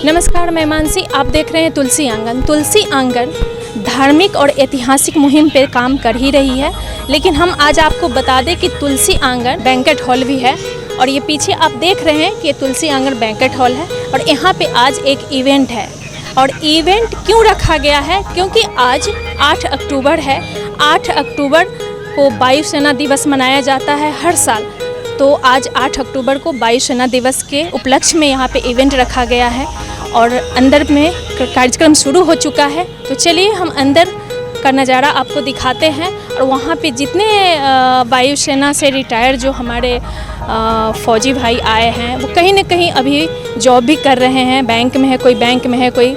नमस्कार, मैं मानसी। आप देख रहे हैं तुलसी आंगन। तुलसी आंगन धार्मिक और ऐतिहासिक मुहिम पर काम कर ही रही है, लेकिन हम आज आपको बता दें कि तुलसी आंगन बैंकेट हॉल भी है। और ये पीछे आप देख रहे हैं कि तुलसी आंगन बैंकेट हॉल है और यहाँ पे आज एक इवेंट है। और इवेंट क्यों रखा गया है? क्योंकि आज 8 अक्टूबर है। 8 अक्टूबर को वायुसेना दिवस मनाया जाता है हर साल। तो आज 8 अक्टूबर को वायुसेना दिवस के उपलक्ष्य में यहाँ पे इवेंट रखा गया है और अंदर में कार्यक्रम शुरू हो चुका है। तो चलिए हम अंदर का नज़ारा आपको दिखाते हैं। और वहाँ पे जितने वायुसेना से रिटायर जो हमारे फ़ौजी भाई आए हैं, वो कहीं ना कहीं अभी जॉब भी कर रहे हैं। बैंक में है कोई, बैंक में है कोई,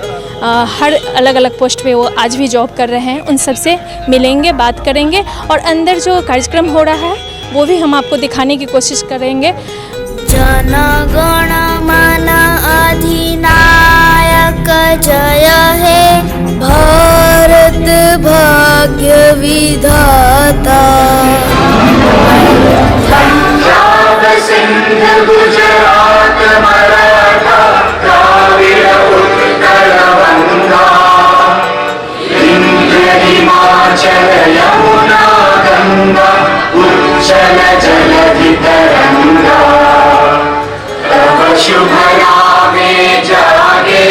हर अलग अलग पोस्ट पे वो आज भी जॉब कर रहे हैं। उन सब से मिलेंगे, बात करेंगे और अंदर जो कार्यक्रम हो रहा है वो भी हम आपको दिखाने की कोशिश करेंगे। जन गण मन अधिनायक जय हे, भारत भाग्य विधाता। पंजाब सिंध गुजरात मराठा द्राविड़ उत्कल बंगा, विंध्य हिमाचल यमुना गंगा, उच्चल जलधि तरंगा। तब शुभ नामे जागे,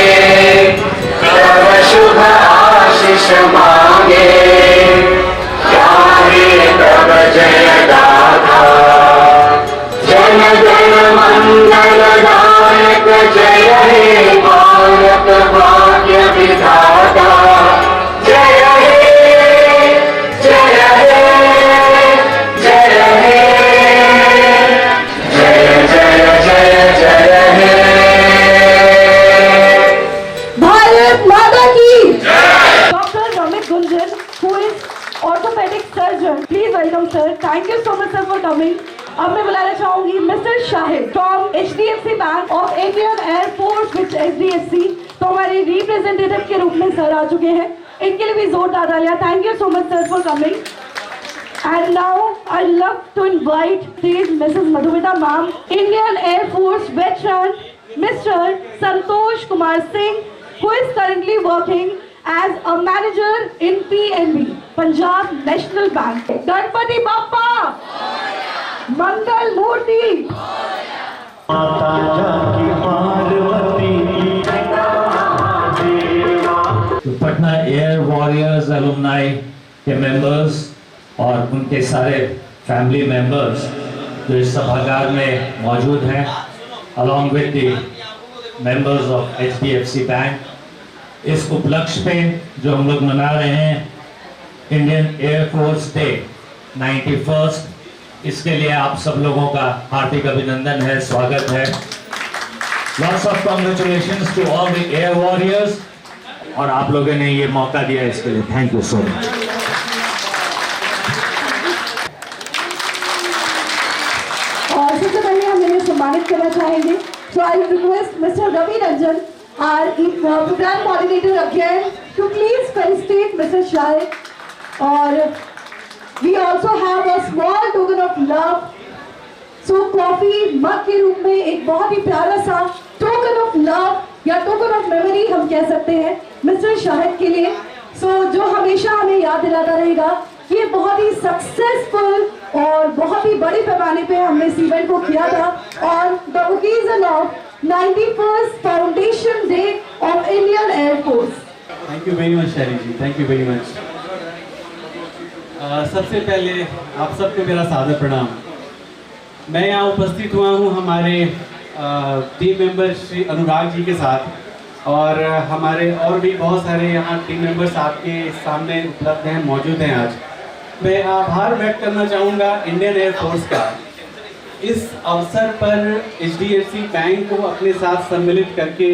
तब शुभ आशीष मांगे, गाहे तब जय गाथा। जन गण मंगल दायक जय हे, भारत भाग्य विधाता। जय हे, जय हे, जय हे, जय जय जय जय हे। भारत माता की जय। Dr. Ramit Gunjan, who is orthopedic surgeon. Please welcome sir. Thank you so much sir for coming. अब मैं बुलाना चाहूंगी mister Shahid from HDFC bank of Indian air force which HDFC। तो हमारे रिप्रेजेंटेटिव के रूप में सर आ चुके हैं। इनके लिए भी जोरदार तालियां। Thank you so much sir for coming. And now I'd love to invite please Mrs. Madhumita ma'am, Indian Air Force veteran, Mr. Santosh Kumar Singh, who is currently working as a manager in PNB, Punjab National Bank. Ganpati Bappa, Mangal Murti, माता जाकी Parvati Patna air warriors alumni के members और उनके सारे family members जो इस सभागार में मौजूद हैं, along with the members of HDFC bank, इस उपलक्ष्य पे जो हम लोग मना रहे हैं Indian air force day 91st, इसके लिए आप सब लोगों का हार्दिक अभिनंदन है, स्वागत है। Lots of congratulations to all the air warriors. और आप लोगों ने ये मौका दिया इसके लिए थैंक यू सो मच। और सबसे पहले हम इन्हें सम्मानित करना चाहेंगे। So I request Mr. Ravi Ranjan, our program coordinator again, to please felicitate Mr. Shahid. और we also have a small token of love. So coffee mug के रूप में एक बहुत ही प्यारा सा टोकन ऑफ लव या टोकन ऑफ मेमोरी हम कह सकते हैं मिस्टर शाहिद के लिए। सो जो हमेशा हमें याद दिलाता रहेगा ये बहुत ही सक्सेसफुल और बहुत ही बड़े पैमाने पे हमने इस इवेंट को किया था और the occasion of 91st foundation day of Indian air force. Thank you very much शैली जी, थैंक यू वेरी मच। सबसे पहले आप सबको मेरा सादर प्रणाम। मैं यहाँ उपस्थित हुआ हूँ हमारे टीम मेंबर श्री अनुराग जी के साथ और हमारे और भी बहुत सारे यहाँ टीम मेंबर्स आपके सामने उपलब्ध हैं, मौजूद हैं। आज मैं आभार व्यक्त करना चाहूँगा इंडियन एयर फोर्स का, इस अवसर पर HDFC बैंक को अपने साथ सम्मिलित करके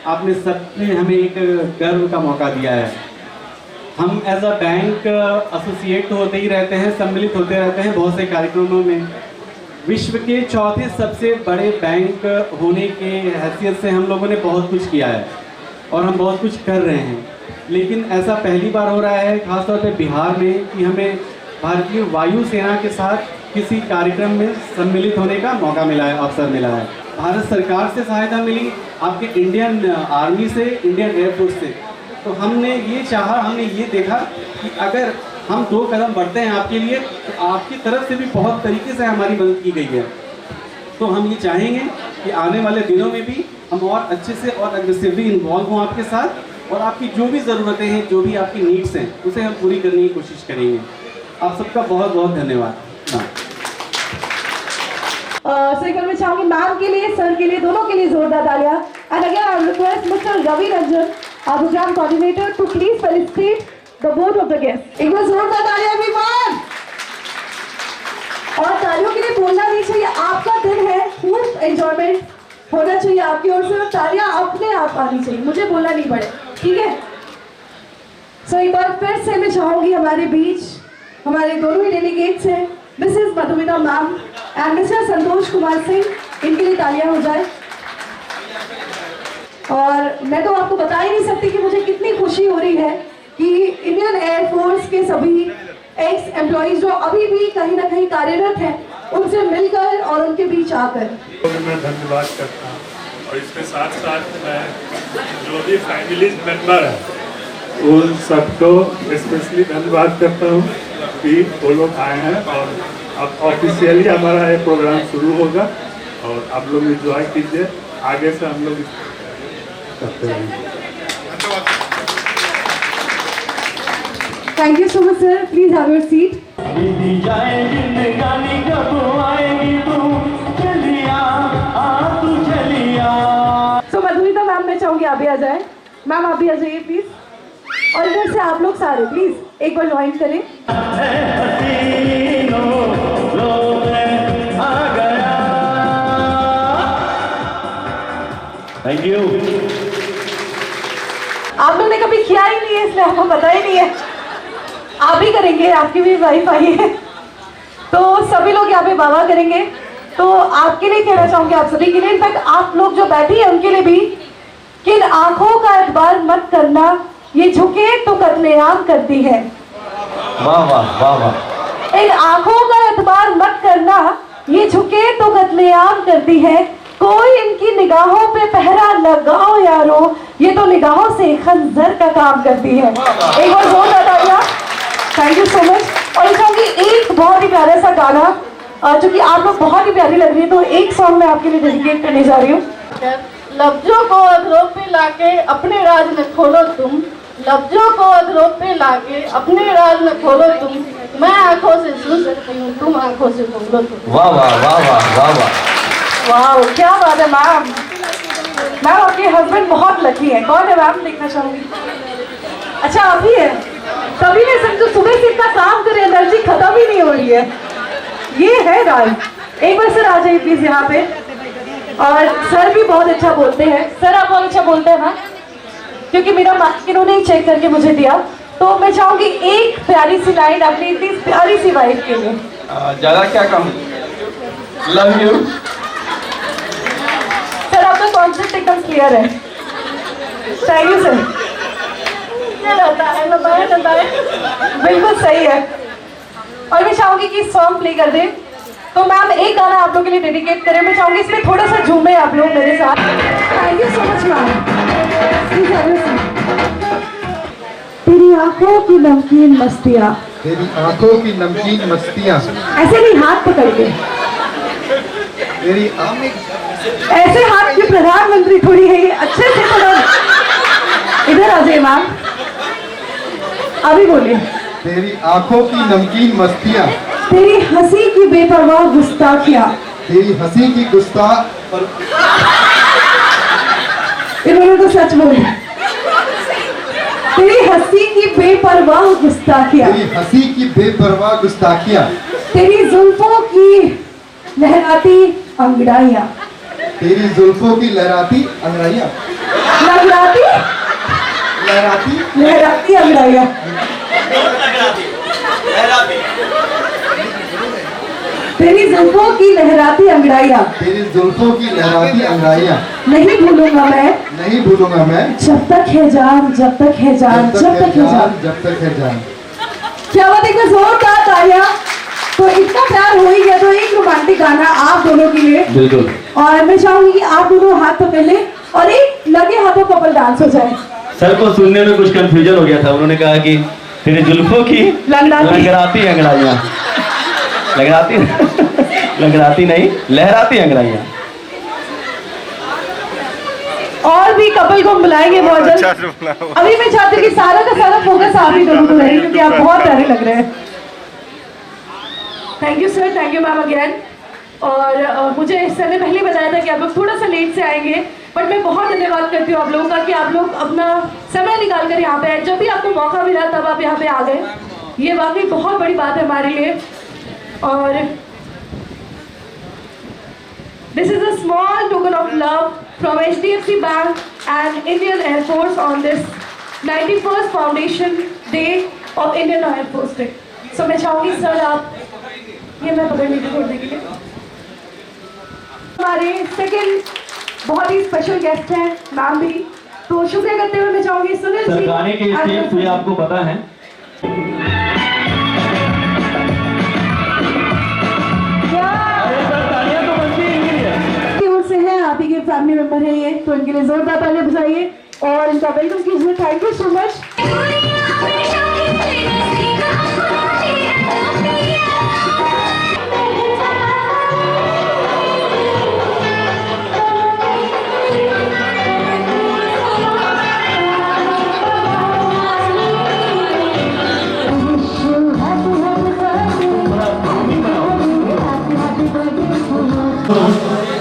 आपने सबने हमें एक गर्व का मौका दिया है। हम एज अ बैंक एसोसिएट तो होते ही रहते हैं, सम्मिलित होते रहते हैं बहुत से कार्यक्रमों में। विश्व के चौथे सबसे बड़े बैंक होने के हैसियत से हम लोगों ने बहुत कुछ किया है और हम बहुत कुछ कर रहे हैं, लेकिन ऐसा पहली बार हो रहा है खासतौर पे बिहार में कि हमें भारतीय वायुसेना के साथ किसी कार्यक्रम में सम्मिलित होने का मौका मिला है, अवसर मिला है। भारत सरकार से सहायता मिली, आपके इंडियन आर्मी से, इंडियन एयरफोर्स से। तो हमने ये चाहा, हमने ये देखा कि अगर हम 2 कदम बढ़ते हैं आपके लिए, तो आपकी तरफ से भी बहुत तरीके से हमारी मदद की गई है। तो हम ये चाहेंगे कि आने वाले दिनों में भी हम और अच्छे से और एग्रेसिवली इन्वॉल्व हों आपके साथ, और आपकी जो भी ज़रूरतें हैं, जो भी आपकी नीड्स हैं, उसे हम पूरी करने की कोशिश करेंगे। आप सबका बहुत बहुत धन्यवाद। सर एक बार मैं चाहूंगी मैम के लिए, सर के लिए, दोनों के लिए जोरदार तालियां। And again I request mister Ravi Ranjan, our program coordinator, to please felicitate the board of the guests. एक बार जोरदार तालियां everyone। और तालियों के लिए बोलना नहीं चाहिए, आपका दिन है, खूब एंजॉयमेंट होना चाहिए आपकी ओर से, तालियां अपने आप आनी चाहिए, मुझे बोलना नहीं पड़े, ठीक है। सो एक बार फिर से मैं चाहूंगी हमारे बीच हमारे दोनों ही डेलीगेट्स हैं, Mrs Madhumita ma'am and Mister Santosh Kumar Singh, इनके लिए तालियां हो जाए। और मैं तो आपको बता ही नहीं सकती कि मुझे कितनी खुशी हो रही है कि इंडियन एयरफोर्स के सभी एक्स एम्प्लॉइज जो अभी भी कहीं ना कहीं कार्यरत हैं, उनसे मिलकर और उनके बीच आकर मैं धन्यवाद करता हूँ। और इसके साथ साथ मैं जो भी फैमिलीज मेंबर हैं उन सबको स्पेशली धन्यवाद करता हूँ कि वो लोग आए हैं। और अब ऑफिशियली हमारा ये प्रोग्राम शुरू होगा और आप लोग इंजॉय कीजिए, आगे से हम लोग करते रहेंगे। Thank you so much sir, please have your seat. So Madhumita ma'am, मैं चाहूंगी आप भी आ जाए। मैम आप भी आ जाइए प्लीज, और इधर से आप लोग सारे प्लीज एक बार ज्वाइन करें। Thank you. आप लोग ने कभी किया ही नहीं है, इसलिए आपको पता ही नहीं है, आप ही करेंगे, आपकी भी वाइफ आई है तो सभी लोग यहाँ पे बाबा करेंगे। तो आपके लिए कहना चाहूंगी, आप सभी के लिए, इनफैक्ट आप लोग जो बैठी है उनके लिए भी, कि इन आंखों का एतबार मत करना, ये झुके तो कत्लेआम करती है। वाह वाह वाह वाह। इन आंखों का एतबार मत करना, ये झुके तो कत्लेआम करती है। कोई इनकी निगाहों पे पहरा लगाओ यारो, ये तो निगाहों से खंजर का काम करती है। एक बार जोरदार तालियां। Thank you so much. और चाहूंगी एक बहुत ही प्यारा सा गाना, जो कि आप लोग बहुत ही प्यारी लग रही है, तो एक सॉन्ग मैं आपके लिए डेडिकेट करने जा रही हूँ। लफ्जों को अधरों पे लाके अपने राज में खोलो तुम, लफ्जों को अधरों पे लाके अपने राज में खोलो तुम, मैं आंखों से सुन सकती हूँ, तुम आंखों से बोलो तुम। वाह वाह वाह वाह वाह वाह। वाह क्या बात है मैम। मैम आपके हस्बैंड बहुत लकी है। कौन है मैम, देखना चाहूंगी। अच्छा आप ही है, तभी मैं समझो सुबह से इतना काम करे, एनर्जी खत्म ही नहीं हो रही है। ये है राज। एक बार सर आ जाइए प्लीज यहाँ पे। और सर भी बहुत अच्छा बोलते हैं। सर आप बहुत अच्छा बोलते हैं ना, क्योंकि मेरा मार्क इन्होंने ही चेक करके मुझे दिया। तो मैं चाहूंगी एक प्यारी सी लाइन अपनी इतनी प्यारी सी वाइफ के लिए। ज्यादा क्या कहूँ, लव यू। सर आपका कॉन्सेप्ट एकदम क्लियर है। Thank you sir. बिल्कुल सही है। और मैं चाहूंगी कि सॉन्ग प्ले कर दें। तो मैम एक गाना आप लोगों के लिए डेडिकेट करें। मैं चाहूंगी इसमें थोड़ा सा झूमे आप लोग मेरे साथ। Thank you so much ma'am. तेरी आंखों की नमकीन मस्तियाँ, तेरी आंखों की नमकीन मस्तियाँ, ऐसे नहीं हाथ पकड़ के, तेरी ऐसे हाथ की प्रधानमंत्री थोड़ी है ये, अच्छे से थोड़ा इधर आ जाइए मैम। अभी बोलिए। तेरी आंखों की नमकीन मस्तियाँ, तेरी हंसी की बेपरवाह गुस्ताखियाँ, तेरी हंसी की गुस्ताख। इन्होंने तो सच बोली। तेरी हंसी की बेपरवाह गुस्ताखियाँ, तेरी हंसी की बेपरवाह गुस्ताखियाँ, तेरी जुल्फों की लहराती अंगड़ाइयाँ, तेरी जुल्फों की लहराती अंगड़ाइयाँ, लहराती लहराती लहराती अंगड़ाइयाँ। जुल्फों की लहराती अंगड़ाइयाँ, तेरी जुल्फों की लहराती अंगड़ाइयाँ नहीं भूलूंगा मैं, नहीं भूलूंगा मैं, जब तक है जान, जब तक है जान, जब तक है जान। जब तक है जान। क्या बात, एक बार जोरदार तालियां। तो इतना प्यार हो ही गया तो एक रोमांटिक गाना आप दोनों के लिए। बिल्कुल। और मैं चाहूंगी कि आप दोनों हाथ पकड़ ले और एक लगे हाथों कपल डांस हो जाए। सर को सुनने में कुछ कंफ्यूजन हो गया था, उन्होंने कहा कि तेरे जुल्फों की लंगड़ाती अंगड़ाइयाँ, लंगड़ाती लंगड़ाती नहीं, लहराती अंगड़ाइयाँ। और भी कपल को बुलाएंगे बहुत जल्द। अभी मैं चाहती हूँ कि सारा का सारा फोकस आप ही दोनों को रहे, क्योंकि आप बहुत प्यारे लग रहे हैं। Thank you sir, thank you ma'am again. और मुझे इस समय पहले बताया था कि आप लोग थोड़ा सा लेट से आएंगे, बट मैं बहुत धन्यवाद करती हूँ आप लोगों का कि आप लोग अपना समय निकाल कर यहाँ पे आए। जब भी आपको मौका मिला तब आप यहाँ पे आ गए, ये वाकई बहुत बड़ी बात है हमारे लिए। और this is a small token of love from HDFC Bank and Indian Air Force on this 91st Foundation Day of Indian Air Force Day. So मैं चाहूँगी सर आप ये मैं पकड़ लीजिए थोड़ी देर के लिए। हमारे सेकंड बहुत ही स्पेशल गेस्ट हैं मैम भी, तो शुक्रिया करते हुए मैं चाहूँगी सुनील सर जी। गाने के स्टेप्स ये आपको पता है? की ओर से है, आप ही के फैमिली मेंबर है ये, तो इनके लिए जोरदार तालियां बजाइए और इनका वेलकम कीजिए। Thank you so much.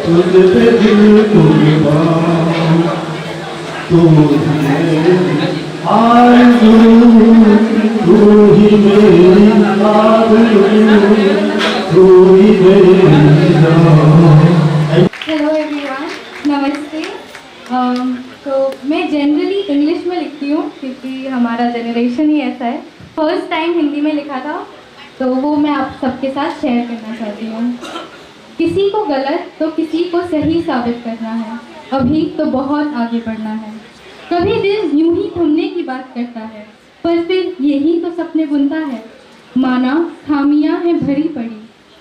तुझ पे दिल कुर्बान, तू आरज़ू, तू ही मेरी आरज़ू, तू ही मेरी जान। हेलो एवरीवन, नमस्ते। तो मैं जनरली इंग्लिश में लिखती हूँ क्योंकि हमारा जनरेशन ही ऐसा है। फर्स्ट टाइम हिंदी में लिखा था तो वो मैं आप सबके साथ शेयर करना चाहती हूँ। किसी को गलत तो किसी को सही साबित करना है, अभी तो बहुत आगे बढ़ना है। कभी दिल यूं ही थमने की बात करता है, पर फिर यही तो सपने बुनता है। माना खामियां हैं भरी पड़ी,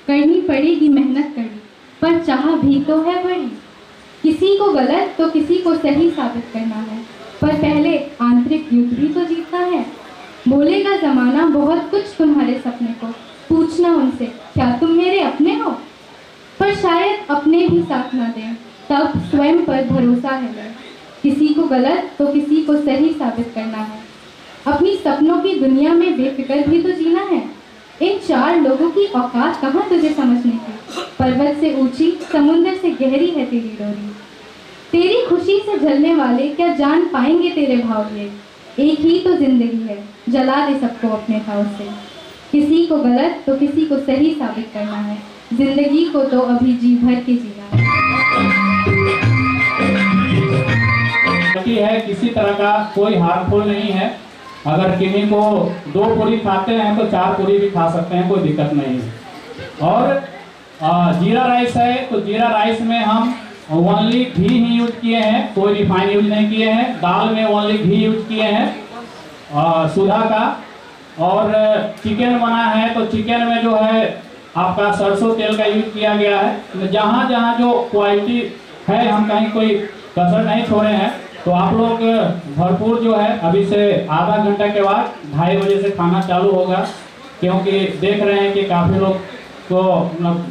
करनी पड़ेगी मेहनत कड़ी, पर चाह भी तो है बड़ी। किसी को गलत तो किसी को सही साबित करना है, पर पहले आंतरिक युद्ध भी तो जीतना है। बोलेगा ज़माना बहुत कुछ तुम्हारे सपने को, पूछना उनसे क्या तुम मेरे अपने हो। पर शायद अपने भी साथ ना दें, तब स्वयं पर भरोसा है। किसी को गलत तो किसी को सही साबित करना है। अपनी सपनों की दुनिया में बेफिक्र भी तो जीना है। इन चार लोगों की औकात कहाँ तुझे समझने की। पर्वत से ऊंची समुंदर से गहरी है तेरी डोरी। तेरी खुशी से जलने वाले क्या जान पाएंगे तेरे भाव ये। एक ही तो जिंदगी है, जला दे सबको अपने भाव से। किसी को गलत तो किसी को सही साबित करना है, जिंदगी को तो अभी जी भर के जीना है। किसी तरह का कोई हार्मफुल नहीं है। अगर किन्हीं को 2 पूरी खाते हैं तो 4 पूरी भी खा सकते हैं, कोई दिक्कत नहीं है। और जीरा राइस है तो जीरा राइस में हम ओनली घी ही यूज किए हैं, कोई रिफाइन यूज नहीं किए हैं। दाल में ओनली घी यूज किए हैं सुधा का। और चिकन बना है तो चिकन में जो है आपका सरसों तेल का यूज किया गया है। जहाँ जहाँ जो क्वालिटी है हम कहीं कोई कसर नहीं छोड़े हैं। तो आप लोग भरपूर जो है अभी से आधा घंटा के बाद 2:30 बजे से खाना चालू होगा, क्योंकि देख रहे हैं कि काफ़ी लोग को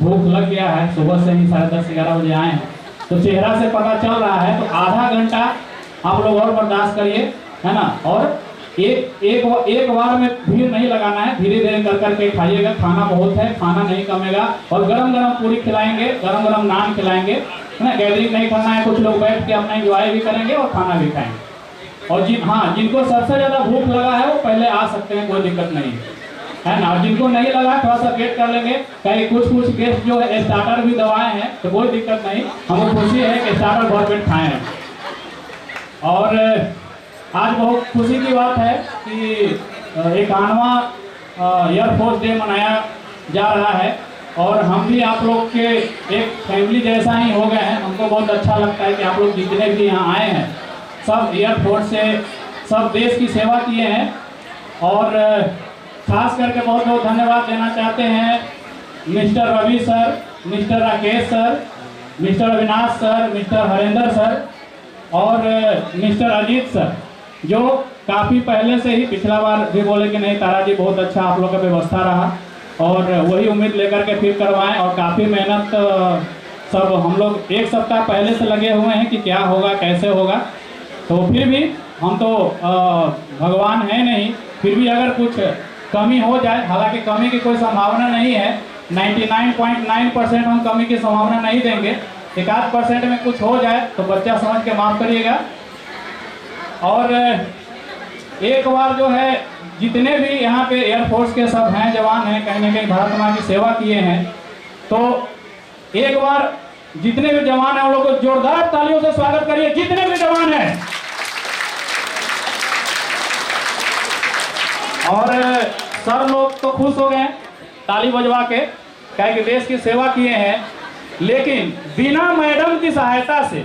भूख लग गया है। सुबह से ही 10:30-11 बजे आए हैं, तो चेहरा से पता चल रहा है। तो आधा घंटा आप लोग और बर्दाश्त करिए, है ना। और एक बार में भीड़ नहीं लगाना है, धीरे धीरे कर करके खाइएगा। खाना बहुत है, खाना नहीं कमेगा। और गरम गरम पूरी खिलाएंगे, गरम गरम नान खिलाएंगे, है ना। गैदरिंग नहीं करना है, कुछ लोग बैठ के अपना एंजॉय भी करेंगे और खाना भी खाएंगे। और जिनको सबसे ज़्यादा भूख लगा है वो पहले आ सकते हैं, कोई दिक्कत नहीं है ना। जिनको नहीं लगा थोड़ा सा वेट कर लेंगे, कहीं कुछ गेस्ट जो है स्टार्टर भी दबाए हैं तो कोई दिक्कत नहीं। हमको खुशी है कि स्टार्टर बहुत पेट खाए हैं। और आज बहुत खुशी की बात है कि 91वां एयरफोर्स डे मनाया जा रहा है। और हम भी आप लोग के एक फैमिली जैसा ही हो गए हैं। हमको बहुत अच्छा लगता है कि आप लोग जितने भी यहाँ आए हैं सब एयरफोर्स से सब देश की सेवा किए हैं। और खास करके बहुत बहुत धन्यवाद देना चाहते हैं mister Ravi sir, mister Rakesh sir, mister Avinash sir, mister Harendra sir और मिस्टर अजीत सर, जो काफ़ी पहले से ही पिछला बार भी बोले कि नहीं तारा जी बहुत अच्छा आप लोग का व्यवस्था रहा और वही उम्मीद लेकर के फिर करवाएं। और काफ़ी मेहनत सब हम लोग एक सप्ताह पहले से लगे हुए हैं कि क्या होगा कैसे होगा। तो फिर भी हम तो भगवान है नहीं, फिर भी अगर कुछ कमी हो जाए, हालांकि कमी की कोई संभावना नहीं है, 99.9% हम कमी की संभावना नहीं देंगे। 1-8% में कुछ हो जाए तो बच्चा समझ के माफ़ करिएगा। और एक बार जो है जितने भी यहाँ पे एयरफोर्स के सब हैं जवान हैं, कहीं ना कहीं भारत माँ की सेवा किए हैं, तो एक बार जितने भी जवान हैं उन लोगों को जोरदार तालियों से स्वागत करिए, जितने भी जवान हैं। और सर लोग तो खुश हो गए ताली बजवा के, क्या कि देश की सेवा किए हैं, लेकिन बिना मैडम की सहायता से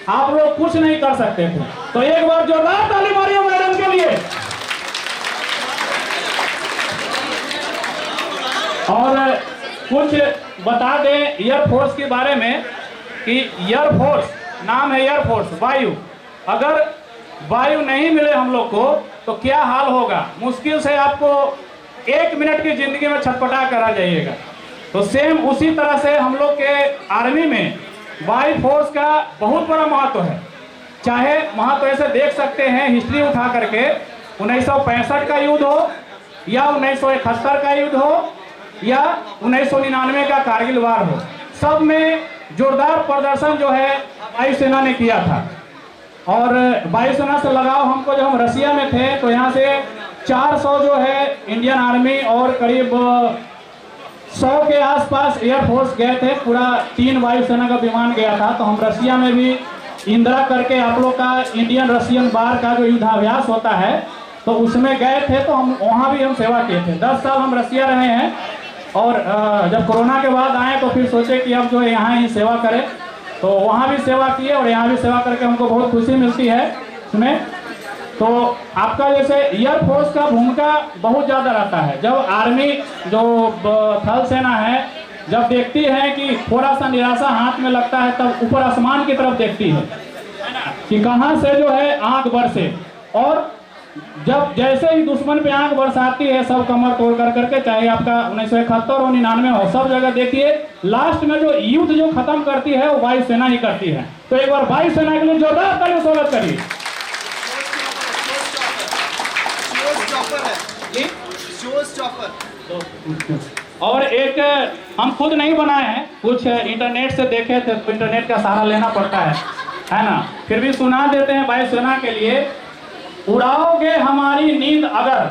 आप लोग कुछ नहीं कर सकते थे। तो एक बार जोरदार ताली मारिए मैडम के लिए। और कुछ बता दें एयरफोर्स के बारे में कि एयरफोर्स नाम है एयरफोर्स, वायु। अगर वायु नहीं मिले हम लोग को तो क्या हाल होगा, मुश्किल से आपको 1 मिनट की जिंदगी में छटपटा कर आ जाइएगा। तो सेम उसी तरह से हम लोग के आर्मी में वायु फोर्स का बहुत बड़ा महत्व है। चाहे महत्व ऐसे देख सकते हैं हिस्ट्री उठा करके, 1965 का युद्ध हो या 1971 का युद्ध हो या 1999 का कारगिल वार हो, सब में जोरदार प्रदर्शन जो है वायुसेना ने किया था। और वायुसेना से लगाव हमको, जब हम रसिया में थे तो यहाँ से 400 जो है इंडियन आर्मी और करीब 100 के आसपास एयरफोर्स गए थे। पूरा 3 वायुसेना का विमान गया था। तो हम रसिया में भी इंदिरा करके आप लोग का इंडियन रशियन बार का जो युद्धाभ्यास होता है तो उसमें गए थे। तो हम वहाँ भी हम सेवा किए थे। 10 साल हम रसिया रहे हैं और जब कोरोना के बाद आए तो फिर सोचे कि अब जो है यहाँ ही सेवा करें, तो वहाँ भी सेवा किए और यहाँ भी सेवा करके हमको बहुत खुशी मिलती है इसमें। तो आपका जैसे एयरफोर्स का भूमिका बहुत ज़्यादा रहता है। जब आर्मी जो थल सेना है जब देखती है कि थोड़ा सा निराशा हाथ में लगता है तब ऊपर आसमान की तरफ देखती है कि कहाँ से जो है आग बरसे। और जब जैसे ही दुश्मन पे आंख बरसाती है सब कमर तोड़ कर करके, चाहे आपका 1971 और 99 हो, सब जगह देखिए लास्ट में जो युद्ध जो खत्म करती है वो वायुसेना ही करती है। तो एक बार वायुसेना के लिए जोरदार तालियों से स्वागत करिए। और एक हम खुद नहीं बनाए हैं, कुछ इंटरनेट से देखे थे तो इंटरनेट का सहारा लेना पड़ता है ना, फिर भी सुना देते हैं वायुसेना के लिए। उड़ाओगे हमारी नींद अगर,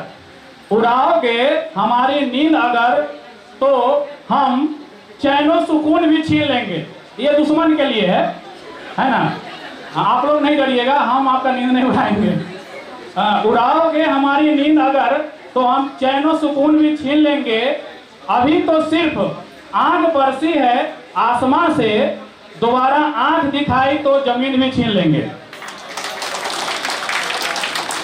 उड़ाओगे हमारी नींद अगर तो हम चैनो सुकून भी छीन लेंगे। ये दुश्मन के लिए है ना, आप लोग नहीं डरिएगा, हम आपका नींद नहीं उड़ाएंगे। उड़ाओगे हमारी नींद अगर तो हम चैनो सुकून भी छीन लेंगे। अभी तो सिर्फ आंख बरसी है आसमां से, दोबारा आंख दिखाई तो जमीन भी छीन लेंगे।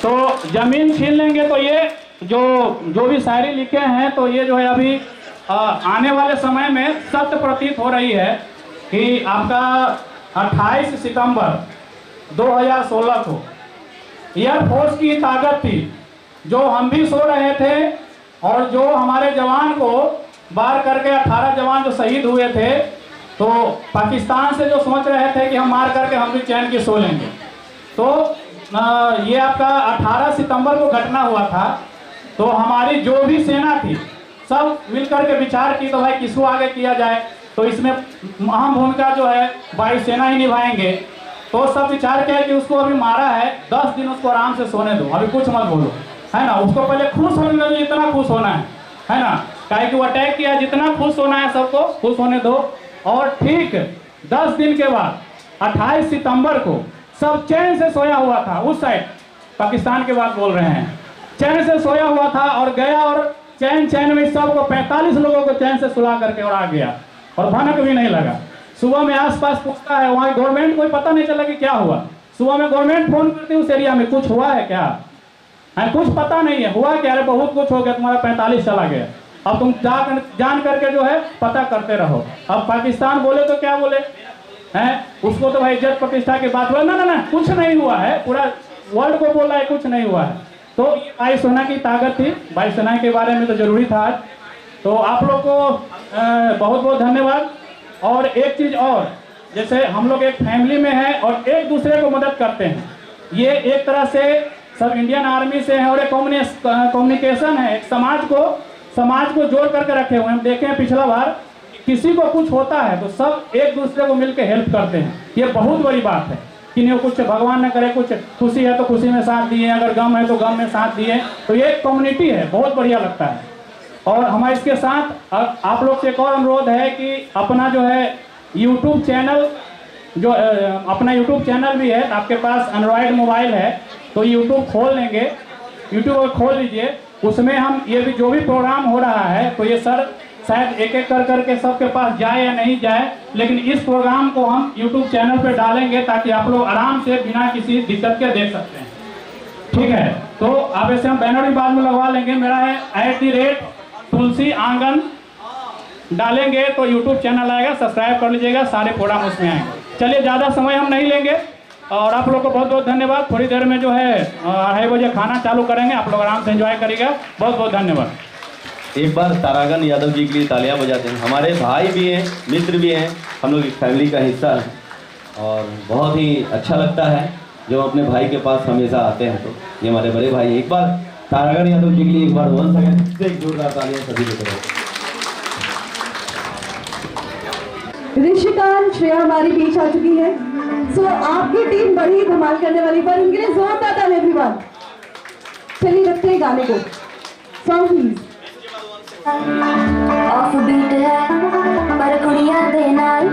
तो जमीन छीन लेंगे। तो ये जो भी शायरी लिखे हैं तो ये जो है अभी आने वाले समय में सत्य प्रतीत हो रही है कि आपका 28 सितंबर 2016 को एयरफोर्स की ताकत थी, जो हम भी सो रहे थे और जो हमारे जवान को बार करके 18 जवान जो शहीद हुए थे, तो पाकिस्तान से जो सोच रहे थे कि हम मार करके हम भी चैन की सो लेंगे। तो ये आपका 18 सितंबर को घटना हुआ था। तो हमारी जो भी सेना थी सब मिलकर के विचार की तो भाई किसको आगे किया जाए, तो इसमें अहम भूमिका जो है वायुसेना ही निभाएंगे। तो सब विचार किया कि उसको अभी मारा है 10 दिन उसको आराम से सोने दो, अभी कुछ मत बोलो, है ना। उसको पहले खुश होने दो, जितना खुश होना है ना, काहे कि वो अटैक किया, जितना खुश होना है सबको खुश होने दो। और ठीक 10 दिन के बाद 28 सितंबर को सब चैन से सोया हुआ था। उस साइड पाकिस्तान के बात बोल रहे हैं, चैन से सोया हुआ था और गया और चैन में सबको 45 लोगों को चैन से सुला करके उड़ा गया और भनक भी नहीं लगा। सुबह में आसपास पूछता है, वहाँ गवर्नमेंट कोई पता नहीं चला कि क्या हुआ। सुबह में गवर्नमेंट फोन करती है उस एरिया में, कुछ हुआ है क्या है, कुछ पता नहीं है, हुआ क्या, अरे बहुत कुछ हो गया, तुम्हारा 45 चला गया। अब तुम जान करके जो है पता करते रहो। अब पाकिस्तान बोले तो क्या बोले हैं, उसको तो भाई इज्जत प्रतिष्ठा की बात बोला, ना कुछ नहीं हुआ है, पूरा वर्ल्ड को बोला है कुछ नहीं हुआ है। तो ये वायुसेना की ताकत थी, वायुसेना के बारे में तो जरूरी था आज। तो आप लोग को बहुत बहुत धन्यवाद। और एक चीज़ और, जैसे हम लोग एक फैमिली में हैं और एक दूसरे को मदद करते हैं, ये एक तरह से सब इंडियन आर्मी से हैं और एक कम्युनिकेशन है, एक समाज को जोड़ करके रखे हुए हैं। हम देखे हैं पिछला बार किसी को कुछ होता है तो सब एक दूसरे को मिलकर हेल्प करते हैं, ये बहुत बड़ी बात है। कि नहीं कुछ भगवान न करे, कुछ खुशी है तो खुशी में साथ दिए, अगर गम है तो गम में साथ दिए, तो ये एक कम्युनिटी है, बहुत बढ़िया लगता है। और हमारे इसके साथ आप लोग से एक और अनुरोध है कि अपना जो है यूट्यूब चैनल, जो अपना यूट्यूब चैनल भी है, आपके पास एंड्रॉयड मोबाइल है तो यूट्यूब खोल लेंगे, यूट्यूब खोल लीजिए, उसमें हम ये भी जो भी प्रोग्राम हो रहा है तो ये सर शायद एक एक कर करके सबके पास जाए या नहीं जाए, लेकिन इस प्रोग्राम को हम YouTube चैनल पे डालेंगे ताकि आप लोग आराम से बिना किसी दिक्कत के देख सकते हैं। ठीक है, तो आप ऐसे हम बैनर भी बाद में लगवा लेंगे, मेरा है @तुलसी आंगन डालेंगे तो YouTube चैनल आएगा, सब्सक्राइब कर लीजिएगा, सारे प्रोग्राम उसमें आएंगे। चलिए ज़्यादा समय हम नहीं लेंगे और आप लोग को बहुत बहुत धन्यवाद। थोड़ी देर में जो है 2:30 बजे खाना चालू करेंगे, आप लोग आराम से एंजॉय करिएगा। बहुत बहुत धन्यवाद। एक बार तारागण यादव जी के लिए तालियां बजाते हैं। हमारे भाई भी हैं, मित्र भी हैं, हम लोग एक फैमिली का हिस्सा है और बहुत ही अच्छा लगता है जब अपने भाई के पास हमेशा आते हैं। तो ये हमारे बड़े भाई, एक बार तारागण यादव जी के लिए एक बार 1 सेकंड से एक जोरदार तालियां सभी को करें। ऋषिकांत श्रेया हमारे बीच आ चुकी है। सो आपकी टीम बड़ी धमाल करने वाली, पर उनके लिए जोरदार ताली एवरीवन। चलिए रखते हैं गाने को, सॉन्ग प्लीज। ऑफ बीट है पर कुड़ियां दे नाल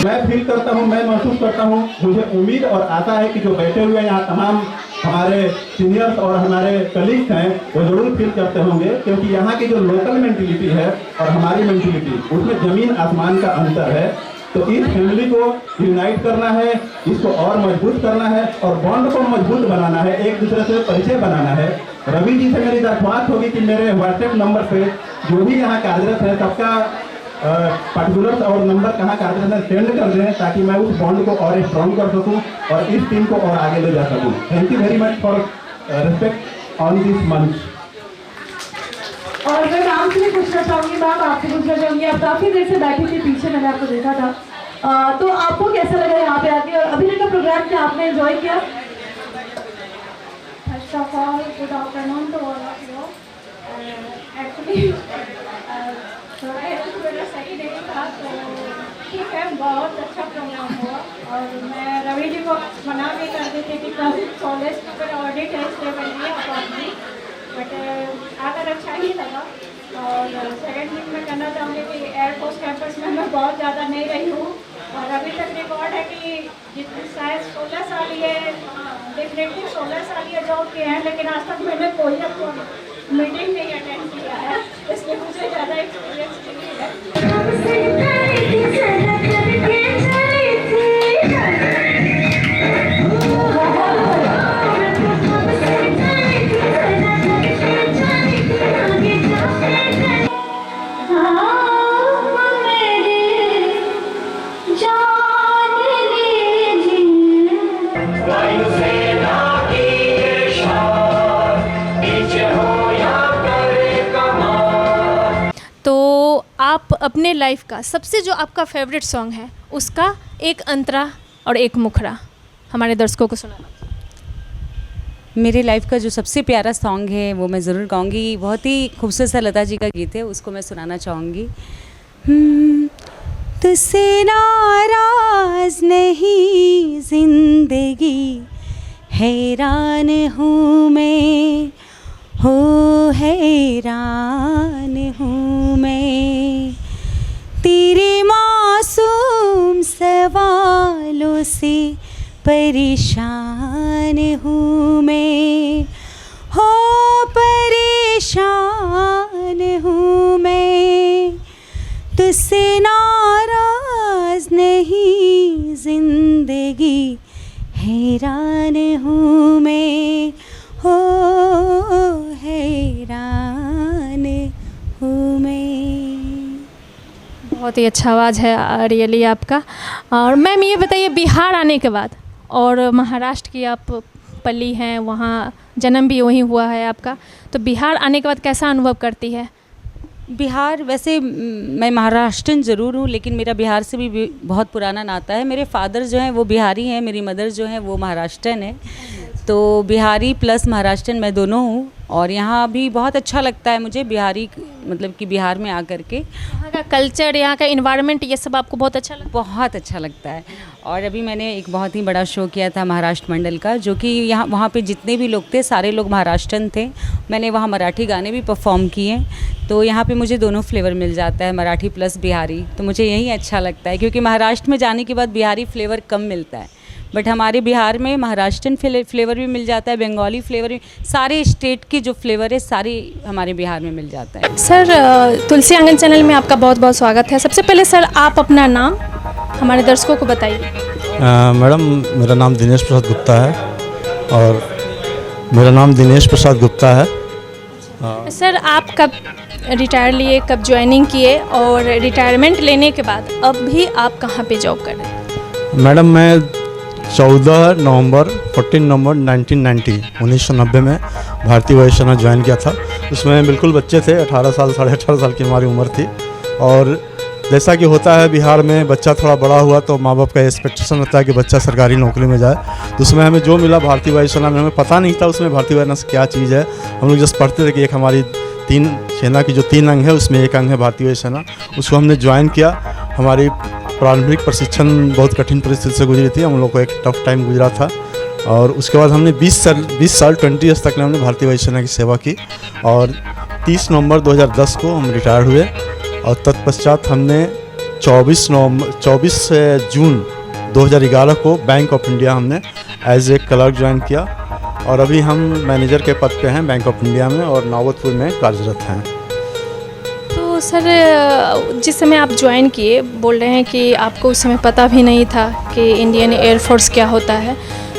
मैं फील करता हूँ, मैं महसूस करता हूँ, मुझे उम्मीद और आशा है कि जो बैठे हुए यहाँ तमाम हमारे सीनियर्स और हमारे कलीग्स हैं वो जरूर फील करते होंगे, क्योंकि यहाँ की जो लोकल मेंटिलिटी है और हमारी मेंटिलिटी, उसमें ज़मीन आसमान का अंतर है। तो इस फैमिली को यूनाइट करना है, इसको और मजबूत करना है और बॉन्ड को मजबूत बनाना है, एक दूसरे से परिचय बनाना है। रवि जी से मेरी दरख्वास्त होगी कि मेरे व्हाट्सएप नंबर पे जो भी यहाँ कार्यरत है सबका पर्टिकुलर्स और नंबर कहाँ कार्यरत है सेंड कर दें, ताकि मैं उस बॉन्ड को और स्ट्रॉन्ग कर सकूँ और इस टीम को और आगे ले जा सकूँ। Thank you very much for respect on this मंच। और मैं मैम से भी पूछना चाहूँगी, मैम आपसे पूछना चाहूँगी, आप काफ़ी देर से बैठी थी पीछे, मैंने आपको देखा था, तो आपको कैसा लगा यहाँ पे आके और अभी तक का प्रोग्राम क्या आपने एंजॉय किया? First of all good afternoon to all of you. Actually थोड़ा हेल्थ मेरा सही नहीं था, तो ठीक है, बहुत अच्छा प्रोग्राम हुआ। और मैं रवि जी को मना भी कर दी थी कि कॉलेज का मेरा ऑडिट है इसलिए मैं नहीं आ पाऊँगी, बट आकर अच्छा ही लगा। और सेकेंड थिंग मैं कहना चाहूँगी कि एयरफोर्स कैंपस में मैं बहुत ज़्यादा नहीं रही हूँ और अभी तक रिकॉर्ड है कि जितनी शायद 16 साल ये डेफिनेटली 16 साल ये जॉब किए हैं, लेकिन आज तक मैंने कोई मीटिंग नहीं अटेंड किया है, इसलिए मुझे ज़्यादा एक्सपीरियंस नहीं है। वायुसेना की शान, नीचे हो या आप अपने लाइफ का सबसे जो आपका फेवरेट सॉन्ग है उसका एक अंतरा और एक मुखरा हमारे दर्शकों को सुनाना। मेरे लाइफ का जो सबसे प्यारा सॉन्ग है वो मैं ज़रूर गाऊंगी। बहुत ही खूबसूरत सा लता जी का गीत है, उसको मैं सुनाना चाहूँगी। तुझसे नाराज नहीं जिंदगी, हैरान हूँ मैं, हो हैरान हूँ मैं, तेरे मासूम सवालों से परेशान हूँ मैं, हो परेशान हूँ मैं, तुझसे नाराज नहीं जिंदगी, हैरान हूँ मैं, हो हैरान हूँ मैं। बहुत ही अच्छा आवाज़ है रियली आपका। और मैम ये बताइए, बिहार आने के बाद और महाराष्ट्र की आप पली हैं, वहाँ जन्म भी वहीं हुआ है आपका, तो बिहार आने के बाद कैसा अनुभव करती है? बिहार, वैसे मैं महाराष्ट्रन ज़रूर हूँ, लेकिन मेरा बिहार से भी बहुत पुराना नाता है। मेरे फादर जो हैं वो बिहारी हैं, मेरी मदर जो हैं वो महाराष्ट्रन है, तो बिहारी प्लस महाराष्ट्रन मैं दोनों हूँ। और यहाँ भी बहुत अच्छा लगता है मुझे, बिहारी मतलब कि बिहार में आकर के यहाँ का कल्चर, यहाँ का इन्वायरमेंट, ये सब आपको बहुत अच्छा लगता है? बहुत अच्छा लगता है। और अभी मैंने एक बहुत ही बड़ा शो किया था महाराष्ट्र मंडल का, जो कि यहाँ वहाँ पे जितने भी लोग थे सारे लोग महाराष्ट्रन थे। मैंने वहाँ मराठी गाने भी परफॉर्म किए, तो यहाँ पे मुझे दोनों फ्लेवर मिल जाता है, मराठी प्लस बिहारी। तो मुझे यही अच्छा लगता है, क्योंकि महाराष्ट्र में जाने के बाद बिहारी फ्लेवर कम मिलता है, बट हमारे बिहार में महाराष्ट्रन फ्लेवर भी मिल जाता है, बंगाली फ्लेवर भी, सारे स्टेट के जो फ्लेवर है सारे हमारे बिहार में मिल जाता है। सर, तुलसी आंगन चैनल में आपका बहुत बहुत स्वागत है। सबसे पहले सर आप अपना नाम हमारे दर्शकों को बताइए। मैडम, मेरा नाम दिनेश प्रसाद गुप्ता है और मेरा नाम दिनेश प्रसाद गुप्ता है। सर, आप कब रिटायर लिए, कब ज्वाइनिंग किए, और रिटायरमेंट लेने के बाद अब भी आप कहाँ पे जॉब कर रहे हैं? मैडम, मैं 14 नवंबर 1990 में भारतीय वायुसेना ज्वाइन किया था। उसमें बिल्कुल बच्चे थे, 18 साल, 18.5 साल की हमारी उम्र थी। और जैसा कि होता है बिहार में, बच्चा थोड़ा बड़ा हुआ तो माँ बाप का एक्सपेक्टेशन होता है कि बच्चा सरकारी नौकरी में जाए। तो उसमें हमें जो मिला भारतीय वायुसेना में, हमें पता नहीं था उसमें भारतीय वायुसेना क्या चीज़ है। हम लोग जस्ट पढ़ते थे कि एक हमारी सेना की जो 3 अंग है उसमें एक अंग है भारतीय वायुसेना। उसको हमने ज्वाइन किया। हमारी प्रारंभिक प्रशिक्षण बहुत कठिन परिस्थिति से गुजरी थी, हम लोग को एक टफ टाइम गुजरा था। और उसके बाद हमने 20 साल 20 ईयर्स तक हमने भारतीय वायुसेना की सेवा की। और 30 नवंबर 2010 को हम रिटायर हुए। और तत्पश्चात हमने 24 जून 2011 को बैंक ऑफ इंडिया हमने एज ए क्लर्क ज्वाइन किया। और अभी हम मैनेजर के पद पे हैं बैंक ऑफ इंडिया में और नावतपुर में कार्यरत हैं। तो सर, जिस समय आप ज्वाइन किए, बोल रहे हैं कि आपको उस समय पता भी नहीं था कि इंडियन एयरफोर्स क्या होता है,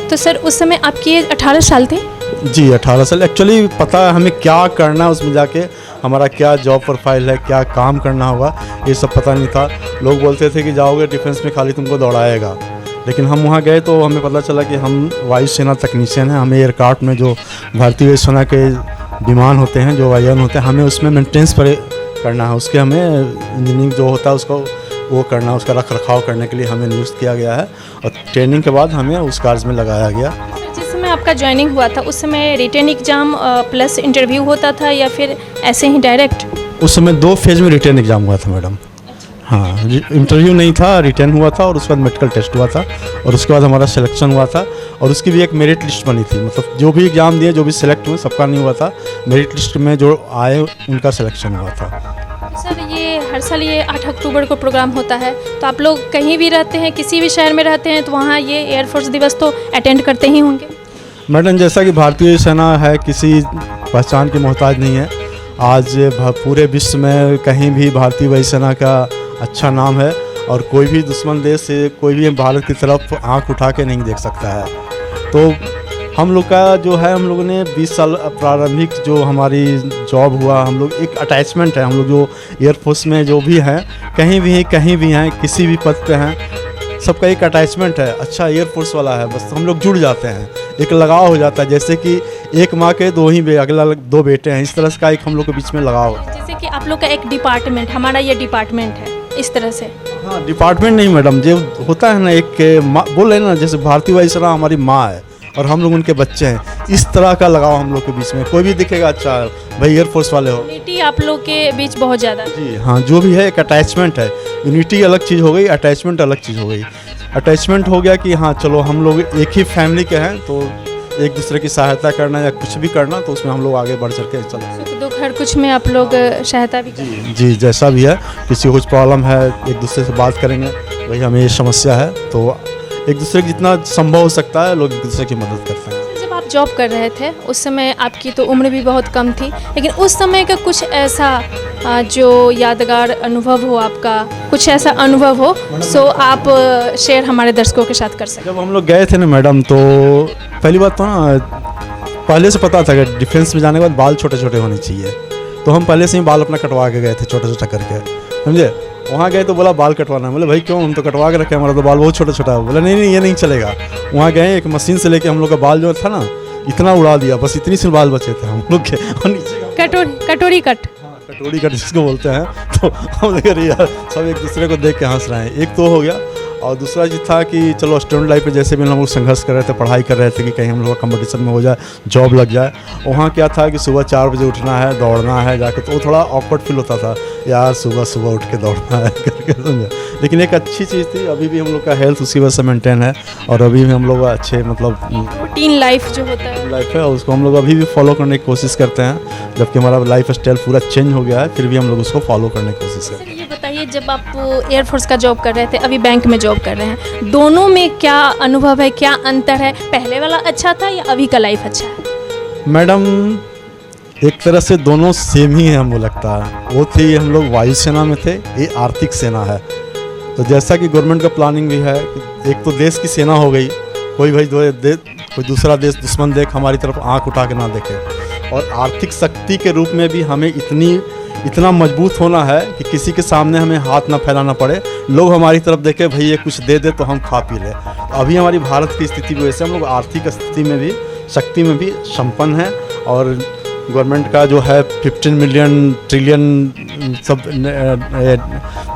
तो सर उस समय आपकी एज 18 साल थी? जी, 18 साल। एक्चुअली पता है हमें क्या करना है, उसमें जाके हमारा क्या जॉब प्रोफाइल है, क्या काम करना होगा, ये सब पता नहीं था। लोग बोलते थे कि जाओगे डिफेंस में खाली तुमको दौड़ाएगा, लेकिन हम वहाँ गए तो हमें पता चला कि हम वायुसेना तकनीशियन हैं। हमें एयरक्राफ्ट में जो भारतीय वायुसेना के विमान होते हैं, जो वायुयान होते हैं, हमें उसमें मेंटेनेंस पर करना है। उसके हमें इंजीनियरिंग जो होता है उसको वो करना, उसका रख रखाव करने के लिए हमें नियुक्त किया गया है। और ट्रेनिंग के बाद हमें उस कार्य में लगाया गया। जिस समय आपका ज्वाइनिंग हुआ था उस समय रिटन एग्ज़ाम प्लस इंटरव्यू होता था या फिर ऐसे ही डायरेक्ट? उस समय 2 फेज में रिटन एग्ज़ाम हुआ था मैडम। हाँ, इंटरव्यू नहीं था, रिटन हुआ था और उसके बाद मेडिकल टेस्ट हुआ था और उसके बाद हमारा सिलेक्शन हुआ था। और उसकी भी एक मेरिट लिस्ट बनी थी, मतलब जो भी एग्ज़ाम दिए, जो भी सिलेक्ट हुए, सबका नहीं हुआ था। मेरिट लिस्ट में जो आए उनका सिलेक्शन हुआ था। सर, ये हर साल ये 8 अक्टूबर को प्रोग्राम होता है, तो आप लोग कहीं भी रहते हैं, किसी भी शहर में रहते हैं, तो वहाँ ये एयरफोर्स दिवस तो अटेंड करते ही होंगे? मैडम, जैसा कि भारतीय सेना है, किसी पहचान की मोहताज नहीं है। आज पूरे विश्व में कहीं भी भारतीय वायुसेना का अच्छा नाम है और कोई भी दुश्मन देश से कोई भी भारत की तरफ आंख उठा के नहीं देख सकता है। तो हम लोग का जो है, हम लोगों ने 20 साल प्रारंभिक जो हमारी जॉब हुआ, हम लोग एक अटैचमेंट है। हम लोग जो एयरफोर्स में जो भी हैं, कहीं भी हैं, किसी भी पद पे हैं, सबका एक अटैचमेंट है। अच्छा एयरफोर्स वाला है, बस हम लोग जुड़ जाते हैं, एक लगाव हो जाता है। जैसे कि एक माँ के 2 बेटे हैं, इस तरह का एक हम लोग के बीच में लगाव होता है। जैसे कि आप लोग का एक डिपार्टमेंट, हमारा ये डिपार्टमेंट है, इस तरह से। हाँ, डिपार्टमेंट नहीं मैडम, जो होता है ना एक बोल रहे हैं ना, जैसे भारतीय वायुसेना हमारी माँ है और हम लोग उनके बच्चे हैं, इस तरह का लगाव हम लोग के बीच में। कोई भी दिखेगा अच्छा भाई एयरफोर्स वाले हो, यूनिटी आप लोग के बीच बहुत ज़्यादा। जी हाँ, जो भी है एक अटैचमेंट है। यूनिटी अलग चीज़ हो गई, अटैचमेंट अलग चीज़ हो गई। अटैचमेंट हो गया कि हाँ चलो हम लोग एक ही फैमिली के हैं, तो एक दूसरे की सहायता करना या कुछ भी करना, तो उसमें हम लोग आगे बढ़ चल के चलते हैं। सुख दुख हर कुछ में आप लोग सहायता भी करते हैं। जी, जैसा भी है, किसी को कुछ प्रॉब्लम है एक दूसरे से बात करेंगे, भाई हमें ये समस्या है, तो एक दूसरे की जितना संभव हो सकता है लोग एक दूसरे की मदद करते हैं। जब आप जॉब कर रहे थे उस समय आपकी तो उम्र भी बहुत कम थी, लेकिन उस समय का कुछ ऐसा जो यादगार अनुभव हो आपका, कुछ ऐसा अनुभव हो सो आप शेयर हमारे दर्शकों के साथ कर सकते। जब हम लोग गए थे ना मैडम, तो पहली बात तो ना पहले से पता था कि डिफेंस में जाने के बाद बाल छोटे छोटे होने चाहिए, तो हम पहले से ही बाल अपना कटवा के गए थे छोटा छोटा करके, समझे। वहाँ गए तो बोला बाल कटवाना है, बोले भाई क्यों, हम तो कटवा के रखे, हमारा तो बाल बहुत छोटा छोटा है। बोला नहीं ये नहीं चलेगा। वहाँ गए, एक मशीन से लेके हम लोग का बाल जो था ना इतना उड़ा दिया, बस इतनी से बाल बचे थे हम लोग के, और नीचे कटोरी कट, कटोरी कट जिसको बोलते हैं। तो हम लगे अरे यार सब एक दूसरे को देख के हंस रहे हैं। एक तो हो गया, और दूसरा चीज़ था कि चलो स्टूडेंट लाइफ में जैसे भी हम लोग संघर्ष कर रहे थे, पढ़ाई कर रहे थे कि कहीं हम लोग का कंपटीशन में हो जाए, जॉब लग जाए। वहाँ क्या था कि सुबह 4 बजे उठना है, दौड़ना है जाके, तो वो थोड़ा ऑकवर्ड फील होता था यार, सुबह सुबह उठ के दौड़ना है करके, समझे। लेकिन एक अच्छी चीज़ थी, अभी भी हम लोग का हेल्थ उसी वजह से मेंटेन है, और अभी भी हम लोग अच्छे मतलब रूटीन लाइफ जो होता है लाइफ है, उसको हम लोग अभी भी फॉलो करने की कोशिश करते हैं। जबकि हमारा लाइफ स्टाइल पूरा चेंज हो गया है, फिर भी हम लोग उसको फॉलो करने की कोशिश करते हैं। ये बताइए, जब आप एयरफोर्स का जॉब कर रहे थे, अभी बैंक में जॉब कर रहे हैं, दोनों में क्या अनुभव है, क्या अंतर है? पहले वाला अच्छा था या अभी का लाइफ अच्छा है? मैडम एक तरह से दोनों सेम ही है, हमको लगता है। वो थी हम लोग वायुसेना में थे, ये आर्थिक सेना है। तो जैसा कि गवर्नमेंट का प्लानिंग भी है, एक तो देश की सेना हो गई, कोई भाई कोई दूसरा देश दुश्मन देख हमारी तरफ आंख उठा के ना देखे, और आर्थिक शक्ति के रूप में भी हमें इतना मजबूत होना है कि किसी के सामने हमें हाथ ना फैलाना पड़े, लोग हमारी तरफ देखे भाई ये कुछ दे दे तो हम खा पी ले। अभी हमारी भारत की स्थिति की वजह से हम लोग आर्थिक स्थिति में भी, शक्ति में भी संपन्न है, और गवर्नमेंट का जो है 15 ट्रिलियन सब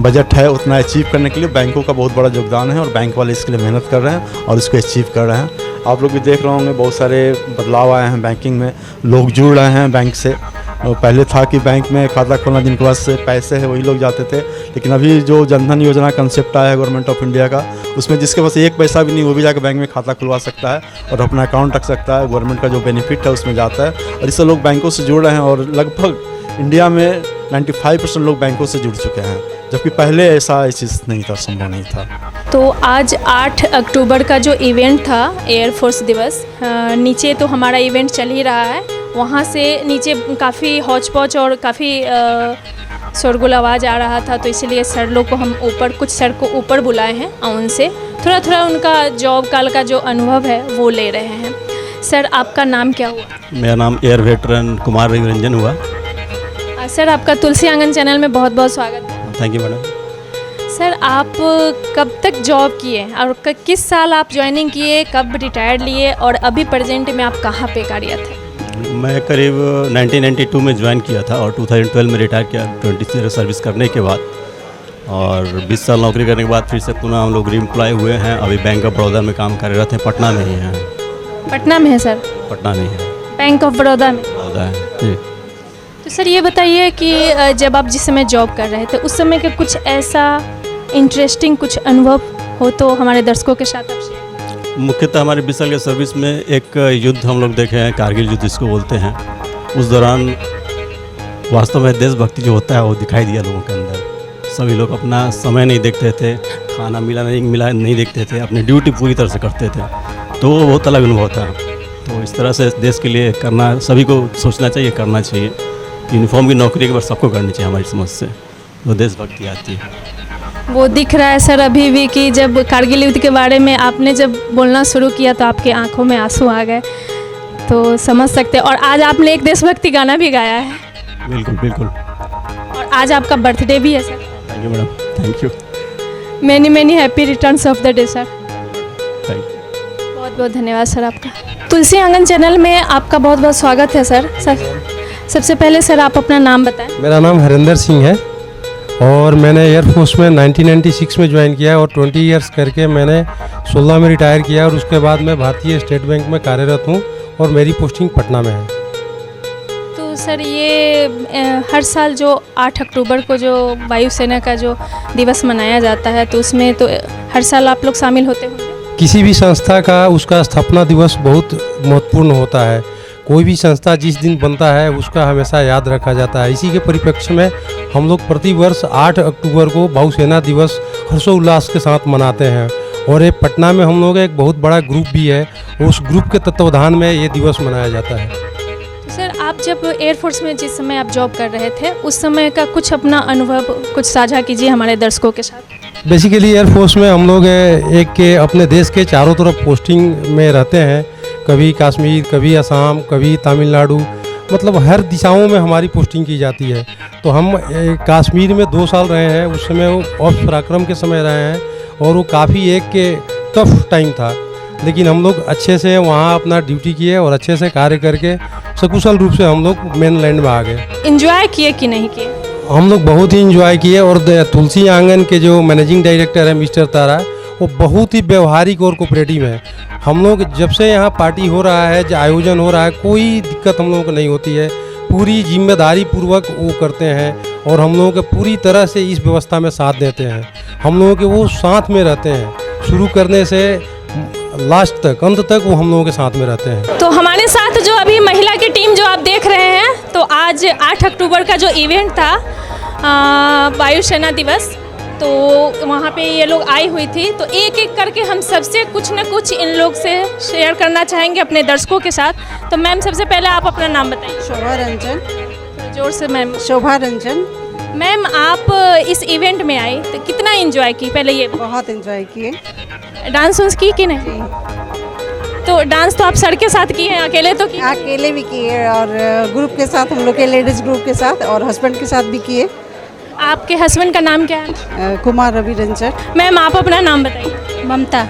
बजट है, उतना अचीव करने के लिए बैंकों का बहुत बड़ा योगदान है, और बैंक वाले इसके लिए मेहनत कर रहे हैं और इसको अचीव कर रहे हैं। आप लोग भी देख रहे होंगे बहुत सारे बदलाव आए हैं बैंकिंग में, लोग जुड़ रहे हैं बैंक से। पहले था कि बैंक में खाता खोलना जिनके पास पैसे है वही लोग जाते थे, लेकिन अभी जो जनधन योजना कंसेप्ट आया है गवर्नमेंट ऑफ इंडिया का, उसमें जिसके पास एक पैसा भी नहीं वो भी जाकर बैंक में खाता खुलवा सकता है और अपना अकाउंट रख सकता है। गवर्नमेंट का जो बेनिफिट है उसमें जाता है, और इससे लोग बैंकों से जुड़ रहे हैं, और लगभग इंडिया में 95% लोग बैंकों से जुड़ चुके हैं, जबकि पहले ऐसा चीज़ नहीं था, संभव नहीं था। तो आज 8 अक्टूबर का जो इवेंट था एयरफोर्स दिवस, नीचे तो हमारा इवेंट चल ही रहा है, वहाँ से नीचे काफ़ी हौच पौच और काफ़ी शोरगुल आवाज़ आ रहा था, तो इसलिए सर लोग को हम ऊपर, कुछ सर को ऊपर बुलाए हैं और उनसे थोड़ा थोड़ा उनका जॉब काल का जो अनुभव है वो ले रहे हैं। सर आपका नाम क्या हुआ? मेरा नाम एयर वेटरन कुमार रविरंजन हुआ। सर आपका तुलसी आंगन चैनल में बहुत बहुत स्वागत है। Thank you madam. सर आप कब तक जॉब किए और किस साल आप ज्वाइनिंग किए, कब रिटायर्ड लिए, और अभी प्रेजेंट में आप कहाँ पे कार्यरत हैं? मैं करीब 1992 में ज्वाइन किया था और 2012 में रिटायर किया 20 ईयर सर्विस करने के बाद, और 20 साल नौकरी करने के बाद फिर से पुनः हम लोग रीएम्प्लॉय हुए हैं। अभी बैंक ऑफ बड़ौदा में काम कार्यरत हैं, पटना में ही हैं। पटना में है सर? पटना में है, बैंक ऑफ बड़ौदा में। बड़ौदा है जी। तो सर ये बताइए कि जब आप जिस समय जॉब कर रहे थे उस समय का कुछ ऐसा इंटरेस्टिंग कुछ अनुभव हो तो हमारे दर्शकों के साथ आप शेयर। मुख्यतः हमारे 20 साल के सर्विस में एक युद्ध हम लोग देखे हैं, कारगिल युद्ध जिसको बोलते हैं। उस दौरान वास्तव में देशभक्ति जो होता है वो दिखाई दिया लोगों के अंदर। सभी लोग अपना समय नहीं देखते थे, खाना मिला नहीं देखते थे, अपनी ड्यूटी पूरी तरह से करते थे, तो वो बहुत अलग अनुभव था। तो इस तरह से देश के लिए करना सभी को सोचना चाहिए, करना चाहिए। यूनिफॉर्म की नौकरी के बाद सबको करनी चाहिए हमारी समझ से, तो देशभक्ति आती है। वो दिख रहा है सर अभी भी कि जब कारगिल युद्ध के बारे में आपने जब बोलना शुरू किया तो आपके आंखों में आंसू आ गए, तो समझ सकते हैं। और आज आपने एक देशभक्ति गाना भी गाया है। बिल्कुल बिल्कुल। और आज आपका बर्थडे भी है sir. Thank you madam, thank you. Many happy returns of the day sir. Thank you. बहुत बहुत धन्यवाद सर आपका। तुलसी आंगन चैनल में आपका बहुत बहुत स्वागत है सर। सबसे पहले सर आप अपना नाम बताएं। मेरा नाम हरिंदर सिंह है और मैंने एयरफोर्स में 1996 में ज्वाइन किया और 20 इयर्स करके मैंने 16 में रिटायर किया और उसके बाद मैं भारतीय स्टेट बैंक में कार्यरत हूँ और मेरी पोस्टिंग पटना में है। तो सर ये हर साल जो 8 अक्टूबर को जो वायुसेना का जो दिवस मनाया जाता है तो उसमें तो हर साल आप लोग शामिल होते होंगे। किसी भी संस्था का उसका स्थापना दिवस बहुत महत्वपूर्ण होता है। कोई भी संस्था जिस दिन बनता है उसका हमेशा याद रखा जाता है। इसी के परिप्रेक्ष्य में हम लोग प्रतिवर्ष 8 अक्टूबर को वायुसेना दिवस हर्षोल्लास के साथ मनाते हैं और ये पटना में हम लोग एक बहुत बड़ा ग्रुप भी है, उस ग्रुप के तत्वावधान में ये दिवस मनाया जाता है। तो सर आप जब एयरफोर्स में जिस समय आप जॉब कर रहे थे उस समय का कुछ अपना अनुभव कुछ साझा कीजिए हमारे दर्शकों के साथ। बेसिकली एयरफोर्स में हम लोग एक के अपने देश के चारों तरफ पोस्टिंग में रहते हैं, कभी कश्मीर, कभी असम, कभी तमिलनाडु, मतलब हर दिशाओं में हमारी पोस्टिंग की जाती है। तो हम कश्मीर में 2 साल रहे हैं, उस समय वो ऑफ पराक्रम के समय रहे हैं और वो काफ़ी एक के टफ टाइम था, लेकिन हम लोग अच्छे से वहाँ अपना ड्यूटी किए और अच्छे से कार्य करके सकुशल रूप से हम लोग मेन लैंड में आ गए। इंजॉय किए कि नहीं किए? हम लोग बहुत ही इंजॉय किए और तुलसी आंगन के जो मैनेजिंग डायरेक्टर है मिस्टर तारा, वो बहुत ही व्यवहारिक और कोऑपरेटिव है। हम लोग जब से यहाँ पार्टी हो रहा है, जो आयोजन हो रहा है, कोई दिक्कत हम लोगों को नहीं होती है। पूरी जिम्मेदारी पूर्वक वो करते हैं और हम लोगों के पूरी तरह से इस व्यवस्था में साथ देते हैं। हम लोगों के वो साथ में रहते हैं, शुरू करने से लास्ट तक, अंत तक वो हम लोगों के साथ में रहते हैं। तो हमारे साथ जो अभी महिला की टीम जो आप देख रहे हैं, तो आज 8 अक्टूबर का जो इवेंट था वायुसेना दिवस, तो वहाँ पे ये लोग आई हुई थी। तो एक एक करके हम सबसे कुछ न कुछ इन लोग से शेयर करना चाहेंगे अपने दर्शकों के साथ। तो मैम सबसे पहले आप अपना नाम बताइए। शोभा रंजन। जोर से मैम। शोभा रंजन। मैम आप इस इवेंट में आई तो कितना एंजॉय की? पहले ये बहुत एंजॉय किए। डांस वांस की कि नहीं? तो डांस तो आप सर के साथ किए हैं, अकेले तो किए? अकेले भी किए और ग्रुप के साथ, हम लोग के लेडीज़ ग्रुप के साथ और हस्बैंड के साथ भी किए। आपके हस्बैंड का नाम क्या है? कुमार रवि रंजन। मैम आप अपना नाम बताइए। ममता।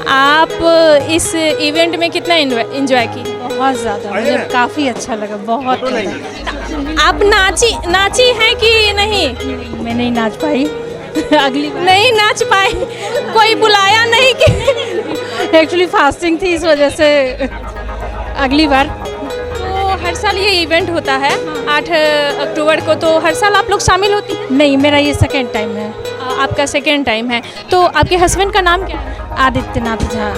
आप इस इवेंट में कितना एंजॉय की? बहुत ज़्यादा, मुझे काफ़ी अच्छा लगा, बहुत ज़्यादा। आप नाची हैं कि नहीं? मैं नहीं नाच पाई अगली बार नहीं नाच पाई, कोई बुलाया नहीं कि एक्चुअली फास्टिंग थी इस वजह से अगली बार। तो हर साल ये इवेंट होता है 8 अक्टूबर को, तो हर साल आप लोग शामिल होती हैं? नहीं, मेरा ये सेकेंड टाइम है। आपका सेकेंड टाइम है। तो आपके हस्बैंड का नाम क्या है? आदित्यनाथ झा।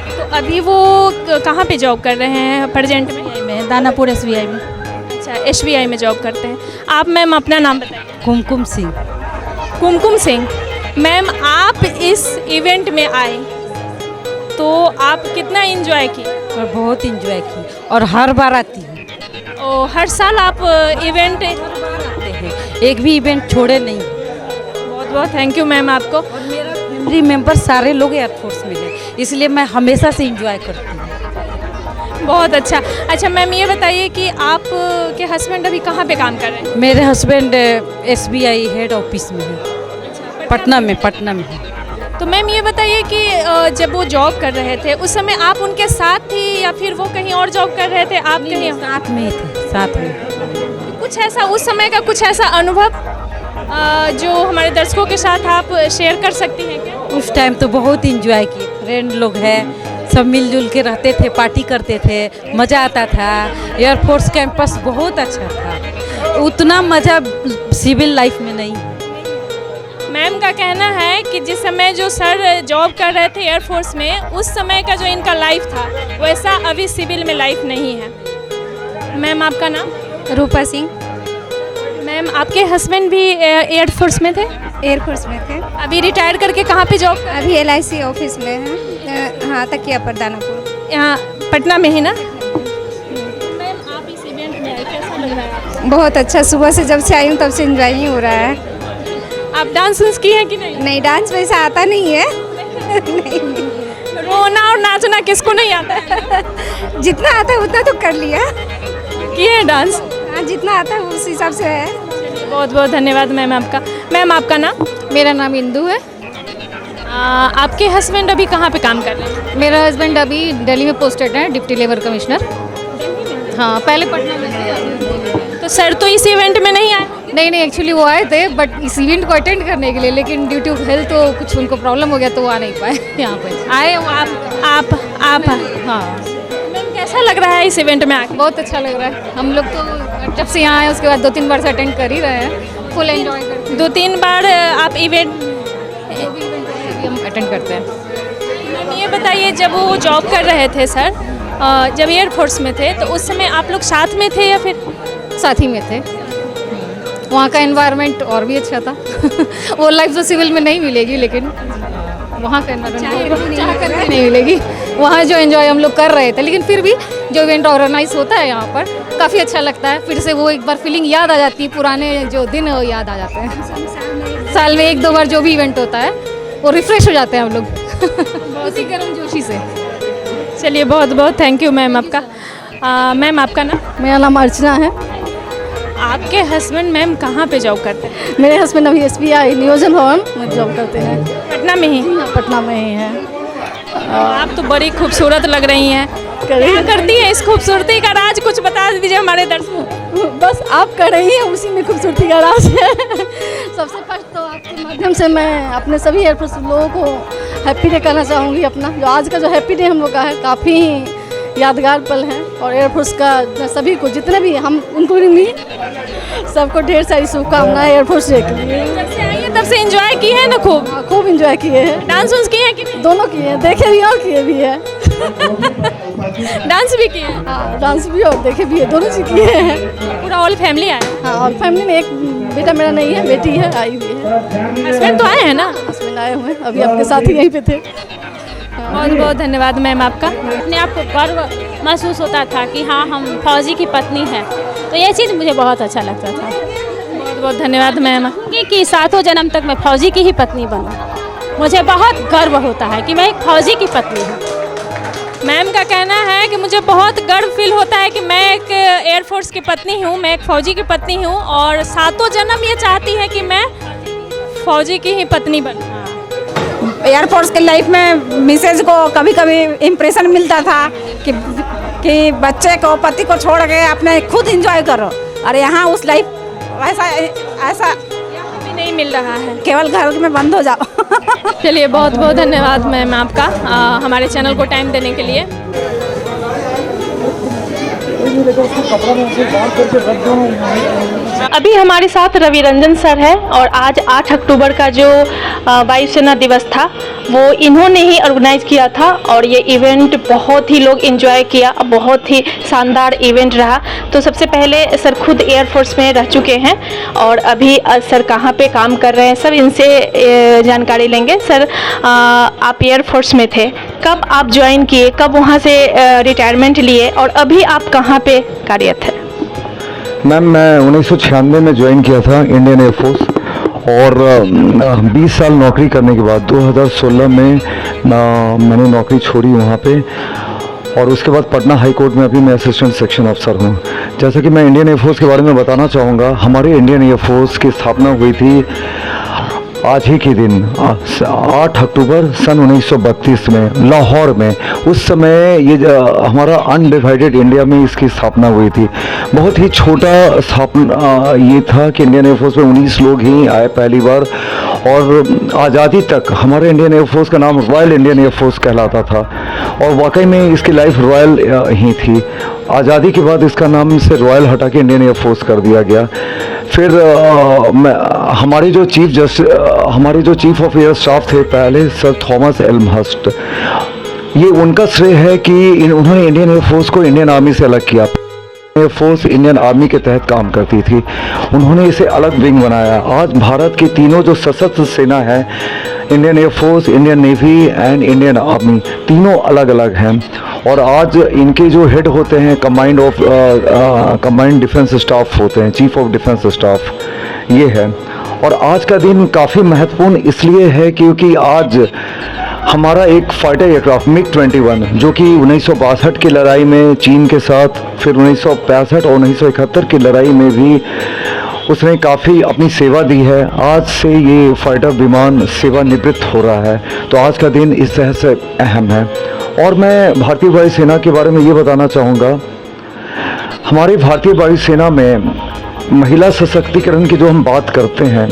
तो अभी वो कहाँ पे जॉब कर रहे हैं प्रेजेंट में? दानापुर SBI में। अच्छा, SBI में जॉब करते हैं। आप मैम अपना नाम बताइए। कुमकुम सिंह। कुमकुम सिंह। मैम आप इस इवेंट में आए तो आप कितना एंजॉय की? और बहुत एंजॉय की और हर बार आती हूँ। और हर साल आप इवेंट आते हैं, एक भी इवेंट छोड़े नहीं। बहुत बहुत थैंक यू मैम आपको। और मेरा फैमिली मेंबर सारे लोग एयरफोर्स में हैं, इसलिए मैं हमेशा से एंजॉय करती हूँ। बहुत अच्छा। अच्छा मैम ये बताइए कि आप के हस्बैंड अभी कहाँ पे काम कर रहे हैं? मेरे हस्बैंड SBI हेड ऑफिस में है, पटना में है। तो मैम ये बताइए कि जब वो जॉब कर रहे थे उस समय आप उनके साथ थी या फिर वो कहीं और जॉब कर रहे थे? आप कहीं साथ में ही थे, साथ में। कुछ ऐसा उस समय का कुछ ऐसा अनुभव जो हमारे दर्शकों के साथ आप शेयर कर सकती हैं क्या? उस टाइम तो बहुत इंजॉय किए, फ्रेंड लोग हैं, सब मिलजुल के रहते थे, पार्टी करते थे, मज़ा आता था। एयरफोर्स कैंपस बहुत अच्छा था, उतना मज़ा सिविल लाइफ में नहीं। मैम का कहना है कि जिस समय जो सर जॉब कर रहे थे एयरफोर्स में, उस समय का जो इनका लाइफ था वैसा अभी सिविल में लाइफ नहीं है। मैम आपका नाम? रूपा सिंह। मैम आपके हस्बैंड भी एयरफोर्स में थे? एयरफोर्स में थे। अभी रिटायर करके कहाँ पे जॉब? अभी LIC ऑफिस में है, हाँ, तकिया पर दानापुर, यहाँ पटना में ही ना? मैम आप इस इवेंट में आए, कैसा लग रहा है? बहुत अच्छा, सुबह से जब से आई हूँ तब से एंजॉय ही हो रहा है। आप डांस वांस की हैं कि नहीं? नहीं, डांस वैसा आता नहीं है। नहीं। रोना और नाचना किसको नहीं आता है? जितना आता है उतना तो कर लिया। किए डांस? हाँ, जितना आता है उस हिसाब से है। बहुत बहुत धन्यवाद मैम आपका। मैम आपका नाम? मेरा नाम इंदू है। आपके हस्बैंड अभी कहाँ पे काम कर रहे हैं? मेरा हस्बैंड अभी दिल्ली में पोस्टेड है, डिप्टी लेबर कमिश्नर। हाँ पहले पटना में थे। तो सर तो इस इवेंट में नहीं आए? नहीं एक्चुअली वो आए थे बट इस इवेंट को अटेंड करने के लिए, लेकिन ड्यू टू हेल्थ तो कुछ उनको प्रॉब्लम हो गया तो वो आ नहीं पाए यहाँ पे। आए वो आप हाँ। मैम कैसा लग रहा है इस इवेंट में आके? बहुत अच्छा लग रहा है। हम लोग तो जब से यहाँ आए उसके बाद 2-3 बार से अटेंड कर ही रहे हैं, फुल एंजॉय करते हैं। 2-3 बार आप इवेंट हम अटेंड करते हैं। मैम ये बताइए, जब वो जॉब कर रहे थे सर, जब एयरफोर्स में थे तो उस समय आप लोग साथ में थे या फिर? साथ ही में थे। वहाँ का एनवायरनमेंट और भी अच्छा था वो लाइफ तो सिविल में नहीं मिलेगी, लेकिन वहाँ का एनवायरनमेंट चाह करके नहीं मिलेगी। वहाँ जो एंजॉय हम लोग कर रहे थे, लेकिन फिर भी जो इवेंट ऑर्गेनाइज होता है यहाँ पर काफ़ी अच्छा लगता है। फिर से वो एक बार फीलिंग याद आ जाती है, पुराने जो दिन है वो याद आ जाते हैं। साल में 1-2 बार जो भी इवेंट होता है वो रिफ्रेश हो जाते हैं हम लोग बहुत ही गर्म जोशी से। चलिए बहुत बहुत थैंक यू मैम आपका। मैम आपका नाम? मेरा नाम अर्चना है। आपके हस्बैंड मैम कहाँ पे जॉब करते हैं? मेरे हस्बैंड अभी SBI नियोजन भवन में जॉब करते हैं। पटना में ही? पटना में ही है। आप तो बड़ी खूबसूरत लग रही हैं। क्या करती हैं? इस खूबसूरती का राज कुछ बता दीजिए हमारे दर्शकों। बस आप कर रही हैं, उसी में खूबसूरती का राज है। सबसे फर्स्ट तो आपके माध्यम से मैं अपने सभी एयरफोर्स लोगों को हैप्पी डे कहना चाहूँगी। अपना जो आज का जो हैप्पी डे हम लोग का है, काफ़ी यादगार पल है। और एयरफोर्स का सभी को, जितने भी हम उनको भी सबको ढेर सारी शुभकामनाएं एयरफोर्स डे के लिए। जब से आई है तब से एंजॉय की है ना? खूब एंजॉय किए हैं। डांस वांस किए हैं कि नहीं? दोनों किए हैं, देखे भी और किए भी है। डांस भी किए हैं? हाँ डांस भी और देखे भी है, दोनों चीज़ किए हैं। पूरा ऑल फैमिली आए? हाँ ऑल फैमिली में। एक बेटा मेरा नहीं है, बेटी है, आई हुई है। हस्बैंड तो आए हैं ना? हस्बैंड आए हुए हैं, अभी आपके साथ ही यहीं पे थे। बहुत बहुत धन्यवाद मैम आपका। अपने आप को गर्व महसूस होता था कि हाँ हम फौजी की पत्नी हैं, तो ये चीज़ मुझे बहुत अच्छा लगता था। बहुत बहुत धन्यवाद मैम। कि 7 जन्म तक मैं फौजी की ही पत्नी बनूं, मुझे बहुत गर्व होता है कि मैं एक फौजी की पत्नी हूँ। मैम का कहना है कि मुझे बहुत गर्व फील होता है कि मैं एक एयरफोर्स की पत्नी हूँ, मैं एक फ़ौजी की पत्नी हूँ और 7 जन्म ये चाहती है कि मैं फ़ौजी की ही पत्नी बनूँ। एयरफोर्स के लाइफ में मिसेज को कभी कभी इम्प्रेशन मिलता था कि बच्चे को, पति को छोड़ के अपने खुद एंजॉय करो, और यहाँ उस लाइफ ऐसा भी नहीं मिल रहा है, केवल घर में बंद हो जाओ। चलिए बहुत बहुत धन्यवाद मैम आपका हमारे चैनल को टाइम देने के लिए। अभी हमारे साथ रवि रंजन सर है और आज 8 अक्टूबर का जो वायुसेना दिवस था वो इन्होंने ही ऑर्गेनाइज किया था और ये इवेंट बहुत ही लोग एंजॉय किया, बहुत ही शानदार इवेंट रहा। तो सबसे पहले सर खुद एयरफोर्स में रह चुके हैं और अभी सर कहाँ पे काम कर रहे हैं सब इनसे जानकारी लेंगे। सर आप एयरफोर्स में थे, कब आप ज्वाइन किए, कब वहाँ से रिटायरमेंट लिए और अभी आप कहाँ पे कार्यरत है? मैम मैं 1996 में ज्वाइन किया था इंडियन एयरफोर्स और 20 साल नौकरी करने के बाद 2016 में मैंने नौकरी छोड़ी वहाँ पे और उसके बाद पटना हाई कोर्ट में अभी मैं असिस्टेंट सेक्शन अफसर हूँ। जैसा कि मैं इंडियन एयरफोर्स के बारे में बताना चाहूँगा, हमारे इंडियन एयरफोर्स की स्थापना हुई थी आज ही के दिन 8 अक्टूबर सन 1932 में लाहौर में। उस समय ये हमारा अनडिवाइडेड इंडिया में इसकी स्थापना हुई थी। बहुत ही छोटा स्थापना ये था कि इंडियन एयरफोर्स में 19 लोग ही आए पहली बार और आज़ादी तक हमारे इंडियन एयरफोर्स का नाम रॉयल इंडियन एयरफोर्स कहलाता था और वाकई में इसकी लाइफ रॉयल ही थी। आज़ादी के बाद इसका नाम से रॉयल हटा के इंडियन एयरफोर्स कर दिया गया। फिर हमारे जो चीफ ऑफ एयर स्टाफ थे पहले सर थॉमस एल्महर्स्ट, ये उनका श्रेय है कि उन्होंने इंडियन एयरफोर्स को इंडियन आर्मी से अलग किया। एयरफोर्स इंडियन आर्मी के तहत काम करती थी, उन्होंने इसे अलग विंग बनाया। आज भारत की तीनों जो सशस्त्र सेना है, Indian air force, Indian navy and Indian army, तीनों अलग अलग हैं और आज इनके जो हेड होते हैं कमांड डिफेंस स्टाफ होते हैं, चीफ ऑफ डिफेंस स्टाफ ये है। और आज का दिन काफ़ी महत्वपूर्ण इसलिए है क्योंकि आज हमारा एक फाइटर एयरक्राफ्ट MiG-21 जो कि 1962 की लड़ाई में चीन के साथ, फिर 1965 और 1971 की लड़ाई में भी उसने काफ़ी अपनी सेवा दी है, आज से ये फाइटर विमान सेवानिवृत्त हो रहा है। तो आज का दिन इस तरह से अहम है। और मैं भारतीय वायुसेना के बारे में ये बताना चाहूँगा, हमारी भारतीय वायुसेना में महिला सशक्तिकरण की जो हम बात करते हैं,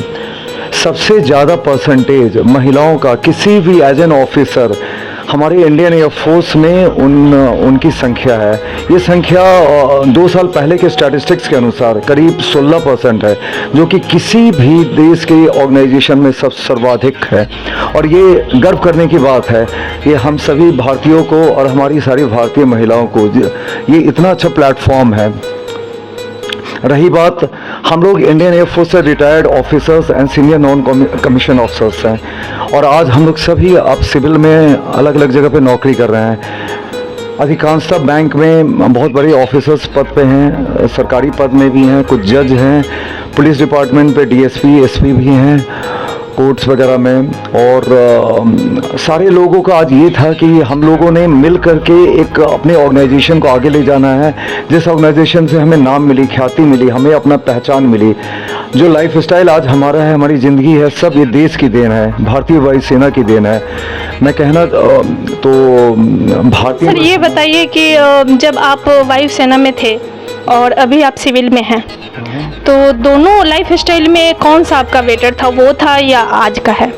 सबसे ज़्यादा परसेंटेज महिलाओं का किसी भी एज एन ऑफिसर हमारे इंडियन एयरफोर्स में उनकी संख्या है। ये संख्या 2 साल पहले के स्टैटिस्टिक्स के अनुसार करीब 16% है, जो कि किसी भी देश के ऑर्गेनाइजेशन में सर्वाधिक है। और ये गर्व करने की बात है, ये हम सभी भारतीयों को और हमारी सारी भारतीय महिलाओं को ये इतना अच्छा प्लेटफॉर्म है। रही बात, हम लोग इंडियन एयरफोर्स से retired officers and senior non commission officers हैं, और आज हम लोग सभी अब सिविल में अलग अलग जगह पे नौकरी कर रहे हैं। अधिकांशतः बैंक में बहुत बड़े ऑफिसर्स पद पे हैं, सरकारी पद में भी हैं, कुछ जज हैं, पुलिस डिपार्टमेंट पे डीएसपी एसपी भी हैं, कोर्ट्स वगैरह में। और सारे लोगों का आज ये था कि हम लोगों ने मिल करके एक अपने ऑर्गेनाइजेशन को आगे ले जाना है, जिस ऑर्गेनाइजेशन से हमें नाम मिली, ख्याति मिली, हमें अपना पहचान मिली। जो लाइफ स्टाइल आज हमारा है, हमारी ज़िंदगी है, सब ये देश की देन है, भारतीय वायुसेना की देन है। मैं कहना तो भारतीय। सर ये बताइए कि जब आप वायुसेना में थे और अभी आप सिविल में हैं, तो दोनों लाइफ स्टाइल में कौन सा आपका बेटर था, वो था या आज का है?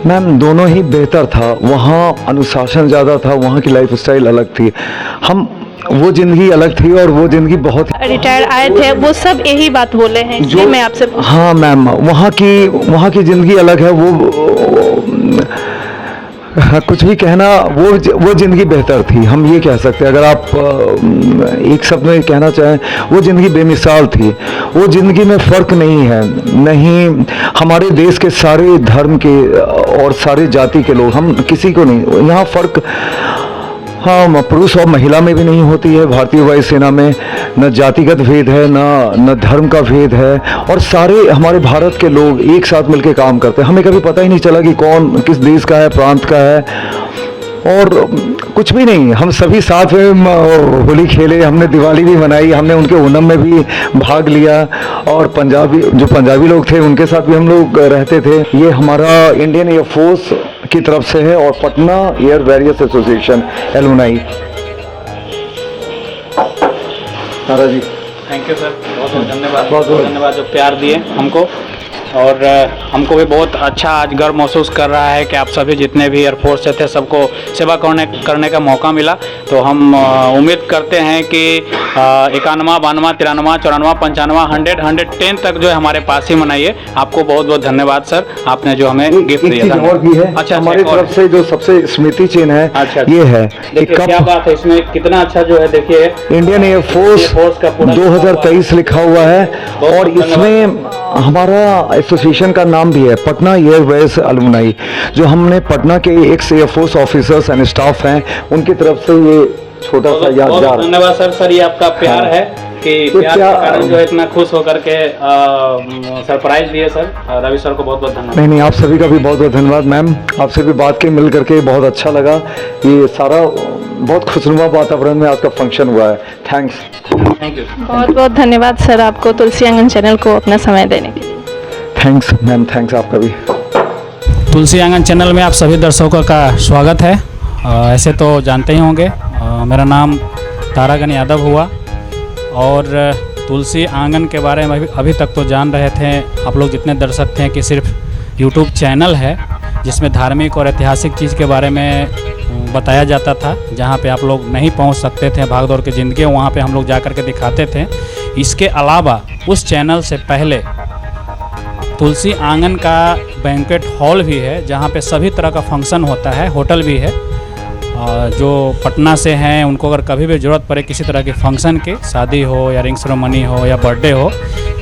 मैम दोनों ही बेहतर था। वहाँ अनुशासन ज़्यादा था, वहाँ की लाइफ स्टाइल अलग थी, वो ज़िंदगी अलग थी और वो ज़िंदगी बहुत। रिटायर आए थे वो सब यही बात बोले हैं, इसलिए मैं आपसे। हाँ मैम, वहाँ की ज़िंदगी अलग है, वो कुछ भी कहना, वो ज़िंदगी बेहतर थी, हम ये कह सकते हैं। अगर आप एक शब्द में कहना चाहें, वो ज़िंदगी बेमिसाल थी। वो ज़िंदगी में फ़र्क नहीं है, नहीं हमारे देश के सारे धर्म के और सारे जाति के लोग, हम किसी को नहीं, यहाँ फ़र्क हाँ पुरुष और महिला में भी नहीं होती है। भारतीय वायुसेना में न जातिगत भेद है, न धर्म का भेद है, और सारे हमारे भारत के लोग एक साथ मिलकर काम करते हैं। हमें कभी पता ही नहीं चला कि कौन किस देश का है, प्रांत का है, और कुछ भी नहीं। हम सभी साथ में होली खेले, हमने दिवाली भी मनाई, हमने उनके ओणम में भी भाग लिया, और पंजाबी लोग थे उनके साथ भी हम लोग रहते थे। ये हमारा इंडियन एयरफोर्स की तरफ से है और Patna air warriors association alumni. Tara ji thank you sir, बहुत बहुत धन्यवाद, बहुत बहुत धन्यवाद जो प्यार दिए हमको, और हमको भी बहुत अच्छा आज गर्व महसूस कर रहा है कि आप सभी जितने भी एयरफोर्स से थे सबको सेवा करने का मौका मिला। तो हम उम्मीद करते हैं कि 91, 92, 93, 94, 95, 110 तक जो है हमारे पास ही मनाइए। आपको बहुत बहुत धन्यवाद सर, आपने जो हमें गिफ्ट दिया था। और भी है, अच्छा हमारी तरफ से जो सबसे स्मृति चिन्ह है, अच्छा ये है। क्या बात है, इसमें कितना अच्छा जो है, देखिए इंडियन एयरफोर्स का 2023 लिखा हुआ है, और इसमें हमारा एसोसिएशन का नाम भी है पटना एयर वॉरियर्स एलुमनाई, जो हमने पटना के x air force officers and staff हैं उनकी तरफ से ये छोटा सा यादगार। धन्यवाद सर, सर ये आपका प्यार है कि प्यार के कारण जो इतना खुश होकर के सरप्राइज दिए सर। रवि सर को बहुत बहुत धन्यवाद। नहीं, आप सभी का भी बहुत बहुत धन्यवाद। मैम आपसे भी बात के मिल करके बहुत अच्छा लगा। ये सारा बहुत खुशनुमा वातावरण में आज का फंक्शन हुआ है। थैंक्स, थैंक यू, बहुत बहुत धन्यवाद सर आपको, तुलसी आंगन चैनल को अपना समय देने के लिए। थैंक्स मैम, थैंक्स आपका भी। तुलसी आंगन चैनल में आप सभी दर्शकों का स्वागत है। ऐसे तो जानते ही होंगे, मेरा नाम तारागण यादव हुआ, और तुलसी आंगन के बारे में अभी तक तो जान रहे थे आप लोग जितने दर्शक थे कि सिर्फ यूट्यूब चैनल है जिसमें धार्मिक और ऐतिहासिक चीज़ के बारे में बताया जाता था, जहाँ पे आप लोग नहीं पहुँच सकते थे, भाग दौड़ की ज़िंदगी, वहाँ पे हम लोग जा कर के दिखाते थे। इसके अलावा उस चैनल से पहले तुलसी आंगन का बैंक्वेट हॉल भी है, जहाँ पे सभी तरह का फंक्शन होता है, होटल भी है। जो पटना से हैं उनको अगर कभी भी ज़रूरत पड़े किसी तरह के फंक्शन के, शादी हो या रिंग सेरेमनी हो या बर्थडे हो,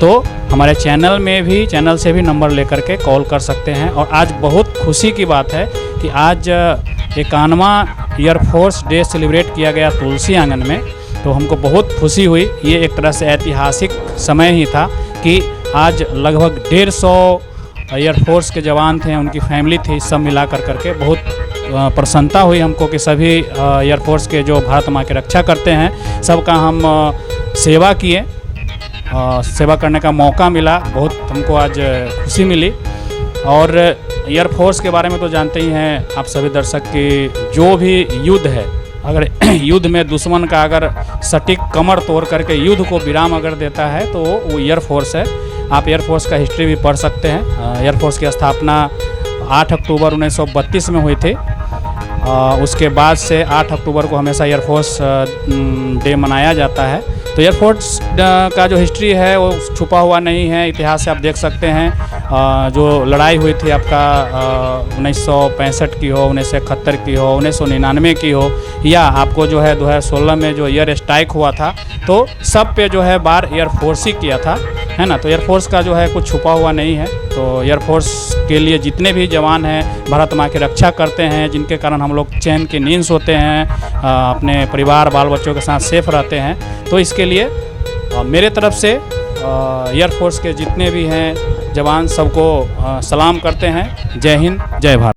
तो हमारे चैनल से भी नंबर लेकर के कॉल कर सकते हैं। और आज बहुत खुशी की बात है कि आज 91वां एयरफोर्स डे सेलिब्रेट किया गया तुलसी आंगन में, तो हमको बहुत खुशी हुई। ये एक तरह से ऐतिहासिक समय ही था कि आज लगभग 150 एयरफोर्स के जवान थे, उनकी फैमिली थी, सब मिला करके बहुत प्रसन्नता हुई हमको कि सभी एयरफोर्स के जो भारत माँ की रक्षा करते हैं सबका हम सेवा किए, सेवा करने का मौका मिला, बहुत हमको आज खुशी मिली। और एयरफोर्स के बारे में तो जानते ही हैं आप सभी दर्शक कि जो भी युद्ध है अगर युद्ध में दुश्मन का अगर सटीक कमर तोड़ करके युद्ध को विराम अगर देता है तो वो एयरफोर्स है। आप एयरफोर्स का हिस्ट्री भी पढ़ सकते हैं। एयरफोर्स की स्थापना 8 अक्टूबर 1932 में हुई थी। उसके बाद से 8 अक्टूबर को हमेशा एयरफोर्स डे मनाया जाता है। तो एयरफोर्स का जो हिस्ट्री है वो छुपा हुआ नहीं है, इतिहास से आप देख सकते हैं। जो लड़ाई हुई थी आपका 1965 की हो, 1971 की हो, 1999 की हो, या आपको जो है 2016 में जो एयर स्ट्राइक हुआ था, तो सब पे जो है बार एयरफोर्स ही किया था, है ना। तो एयरफोर्स का जो है कुछ छुपा हुआ नहीं है। तो एयरफोर्स के लिए जितने भी जवान हैं भारत माँ की रक्षा करते हैं, जिनके कारण हम लोग चैन की नींद सोते हैं, अपने परिवार बाल बच्चों के साथ सेफ रहते हैं, तो इसके लिए मेरे तरफ से एयरफोर्स के जितने भी हैं जवान सबको सलाम करते हैं। जय हिंद, जय भारत।